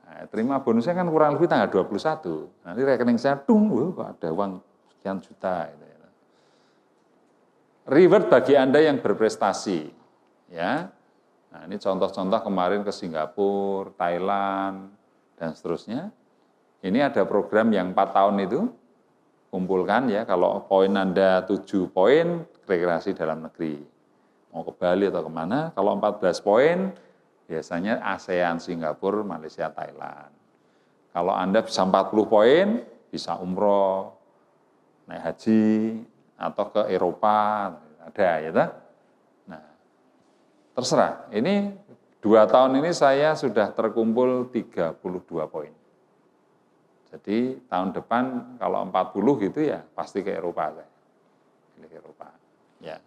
Nah, terima bonusnya kan kurang lebih tanggal 21. Nanti rekening saya, kok ada uang sekian juta. Gitu. Reward bagi Anda yang berprestasi. Ya. Nah, ini contoh-contoh kemarin ke Singapura, Thailand, dan seterusnya. Ini ada program yang 4 tahun itu, kumpulkan ya, kalau poin Anda 7 poin, rekreasi dalam negeri. Mau ke Bali atau kemana, kalau 14 poin, biasanya ASEAN, Singapura, Malaysia, Thailand. Kalau Anda bisa 40 poin, bisa umroh, naik haji, atau ke Eropa, ada ya. Nah, terserah. Ini 2 tahun ini saya sudah terkumpul 32 poin. Jadi tahun depan kalau 40 gitu ya pasti ke Eropa saya. Ke Eropa. Ya.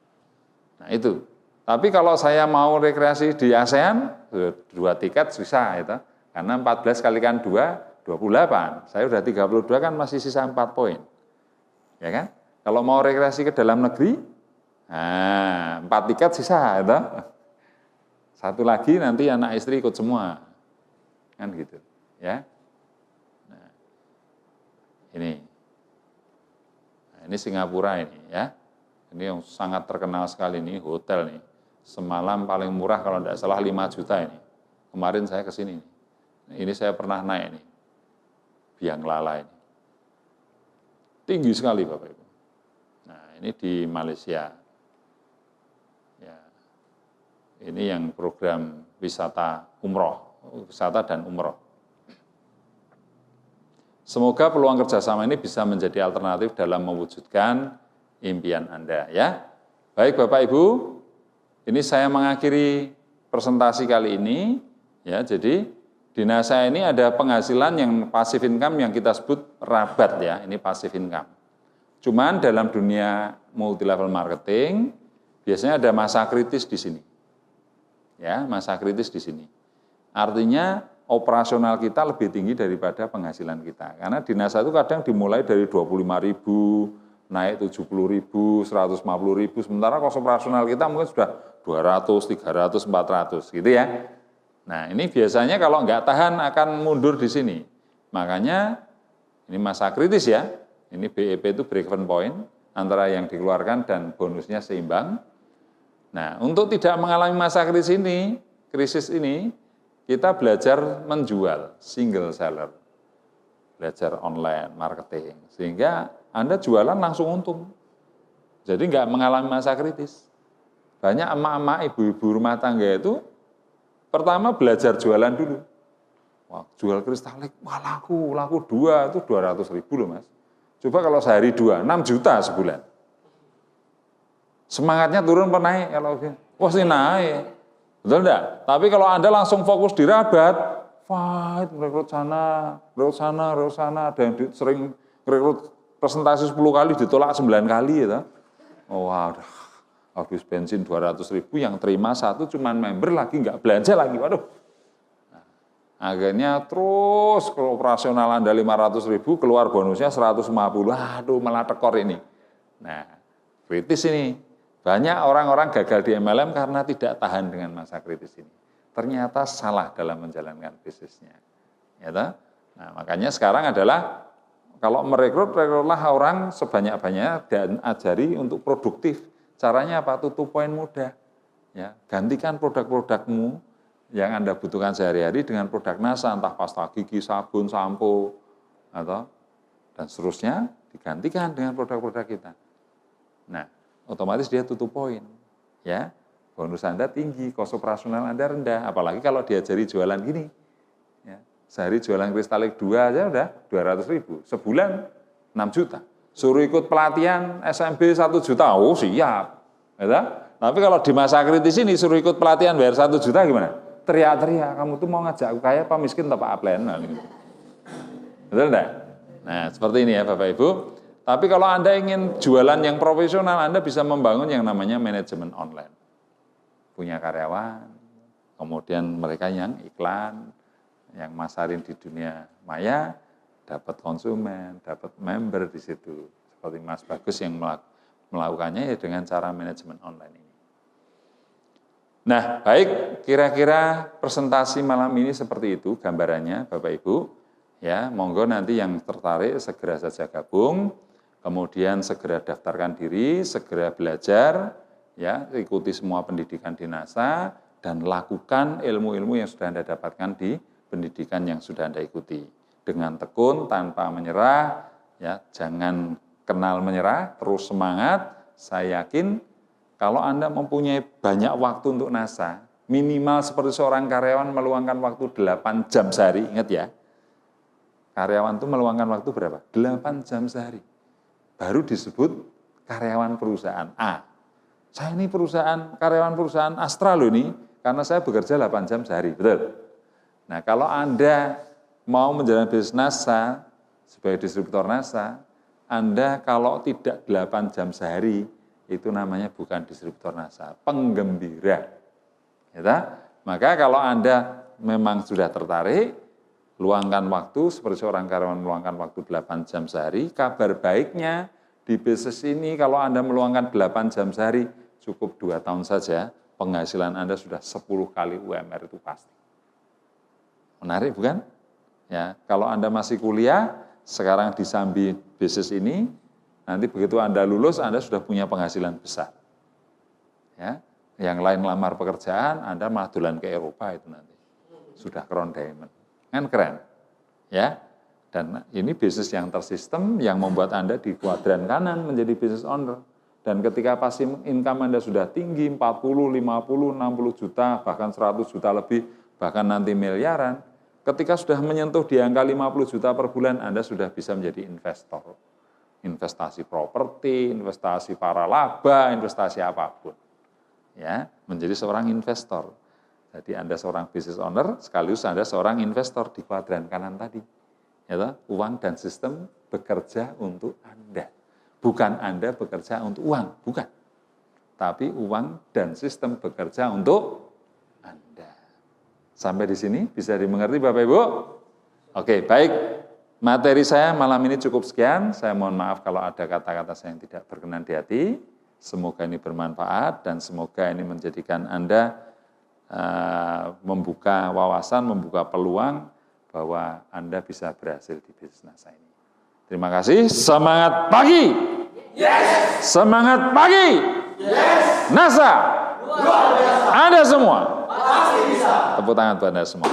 Nah itu. Tapi kalau saya mau rekreasi di ASEAN, 2 tiket bisa itu. Karena 14 kalikan 2, 28. Saya udah 32 kan masih sisa 4 poin. Ya kan? Kalau mau rekreasi ke dalam negeri, nah 4 tiket sisa itu. 1 lagi nanti anak istri ikut semua. Kan gitu. Ya. Ini Singapura ini ya, ini yang sangat terkenal sekali nih, hotel nih, semalam paling murah kalau tidak salah 5 juta ini, kemarin saya ke sini, ini saya pernah naik nih, Biang Lala ini, tinggi sekali Bapak Ibu, nah ini di Malaysia, ya, ini yang program wisata dan umroh. Semoga peluang kerjasama ini bisa menjadi alternatif dalam mewujudkan impian Anda ya. Baik Bapak Ibu, ini saya mengakhiri presentasi kali ini ya. Jadi di NASA ini ada penghasilan yang passive income yang kita sebut rabat ya, ini passive income. Cuman dalam dunia multi level marketing biasanya ada masa kritis di sini. Ya, masa kritis di sini. Artinya operasional kita lebih tinggi daripada penghasilan kita. Karena di NASA itu kadang dimulai dari 25.000, naik 70.000, 150.000, sementara kos operasional kita mungkin sudah 200, 300, 400 gitu ya. Nah ini biasanya kalau nggak tahan akan mundur di sini. Makanya ini masa kritis ya, ini BEP itu break even point, antara yang dikeluarkan dan bonusnya seimbang. Nah untuk tidak mengalami masa krisis ini, kita belajar menjual, single seller, belajar online, marketing, sehingga Anda jualan langsung untung. Jadi nggak mengalami masa kritis. Banyak emak-emak, ibu-ibu rumah tangga itu, pertama belajar jualan dulu. Wah, jual kristalik, wah laku 2, itu 200.000 loh Mas. Coba kalau sehari 2, 6 juta sebulan. Semangatnya turun apa naik? Kalau wah sih naik. Betul enggak? Tapi kalau Anda langsung fokus di rabat, fight, rekrut sana, ada yang sering rekrut presentasi 10 kali, ditolak 9 kali ya. Oh, wah, habis bensin 200.000, yang terima 1 cuman member lagi, nggak belanja lagi, waduh. Nah, akhirnya terus kalau operasional Anda 500.000, keluar bonusnya 150, aduh malah tekor ini. Nah, kritis ini. Banyak orang-orang gagal di MLM karena tidak tahan dengan masa kritis ini. Ternyata salah dalam menjalankan bisnisnya. Ya toh? Nah, makanya sekarang adalah kalau rekrutlah orang sebanyak-banyaknya dan ajari untuk produktif. Caranya apa? Tutup poin mudah. Ya, gantikan produk-produkmu yang Anda butuhkan sehari-hari dengan produk NASA, entah pasta gigi, sabun, sampo, atau dan seterusnya digantikan dengan produk-produk kita. Nah, otomatis dia tutup poin. Ya, bonus Anda tinggi, kos operasional Anda rendah. Apalagi kalau diajari jualan gini. Ya, sehari jualan kristalik 2 aja udah 200.000. Sebulan 6 juta. Suruh ikut pelatihan SMB 1 juta, oh siap. Ya, tapi kalau di masa kritis ini suruh ikut pelatihan bayar 1 juta gimana? Teriak-teriak, kamu tuh mau ngajak aku kaya apa miskin atau Pak Aplen. Betul enggak? Nah, seperti ini ya Bapak Ibu. Tapi kalau Anda ingin jualan yang profesional, Anda bisa membangun yang namanya manajemen online. Punya karyawan, kemudian mereka yang iklan, yang masarin di dunia maya, dapat konsumen, dapat member di situ. Seperti Mas Bagus yang melakukannya ya dengan cara manajemen online ini. Nah, baik, kira-kira presentasi malam ini seperti itu gambarannya Bapak Ibu. Ya, monggo nanti yang tertarik segera saja gabung, kemudian segera daftarkan diri, segera belajar, ya, ikuti semua pendidikan di NASA dan lakukan ilmu-ilmu yang sudah Anda dapatkan di pendidikan yang sudah Anda ikuti. Dengan tekun, tanpa menyerah, ya, jangan kenal menyerah, terus semangat. Saya yakin kalau Anda mempunyai banyak waktu untuk NASA, minimal seperti seorang karyawan meluangkan waktu 8 jam sehari, ingat ya. Karyawan itu meluangkan waktu berapa? 8 jam sehari. Baru disebut karyawan perusahaan A. Saya ini karyawan perusahaan Astra loh ini, karena saya bekerja 8 jam sehari, betul? Nah, kalau Anda mau menjalani bisnis NASA, sebagai distributor NASA, Anda kalau tidak 8 jam sehari, itu namanya bukan distributor NASA, penggembira. Ya, maka kalau Anda memang sudah tertarik, luangkan waktu, seperti seorang karyawan meluangkan waktu 8 jam sehari, kabar baiknya di bisnis ini kalau Anda meluangkan 8 jam sehari, cukup 2 tahun saja, penghasilan Anda sudah 10 kali UMR itu pasti. Menarik bukan? Ya, kalau Anda masih kuliah, sekarang disambi bisnis ini, nanti begitu Anda lulus, Anda sudah punya penghasilan besar. Ya, yang lain lamar pekerjaan, Anda malah dolan ke Eropa itu nanti. Sudah crown diamond. Kan keren, ya. Dan ini bisnis yang tersistem yang membuat Anda di kuadran kanan menjadi business owner. Dan ketika passive income Anda sudah tinggi, 40, 50, 60 juta, bahkan 100 juta lebih, bahkan nanti miliaran, ketika sudah menyentuh di angka 50 juta per bulan, Anda sudah bisa menjadi investor. Investasi properti, investasi para laba, investasi apapun. Ya, menjadi seorang investor. Jadi Anda seorang business owner, sekaligus Anda seorang investor di kuadran kanan tadi. Ya, uang dan sistem bekerja untuk Anda. Bukan Anda bekerja untuk uang, bukan. Tapi uang dan sistem bekerja untuk Anda. Sampai di sini bisa dimengerti Bapak Ibu? Oke, baik. Materi saya malam ini cukup sekian. Saya mohon maaf kalau ada kata-kata saya yang tidak berkenan di hati. Semoga ini bermanfaat dan semoga ini menjadikan Anda membuka wawasan, membuka peluang bahwa Anda bisa berhasil di bisnis NASA ini. Terima kasih, semangat pagi! Yes! Semangat pagi! Yes! NASA! Luar biasa! Anda semua! Pasti bisa! Tepuk tangan buat Anda semua.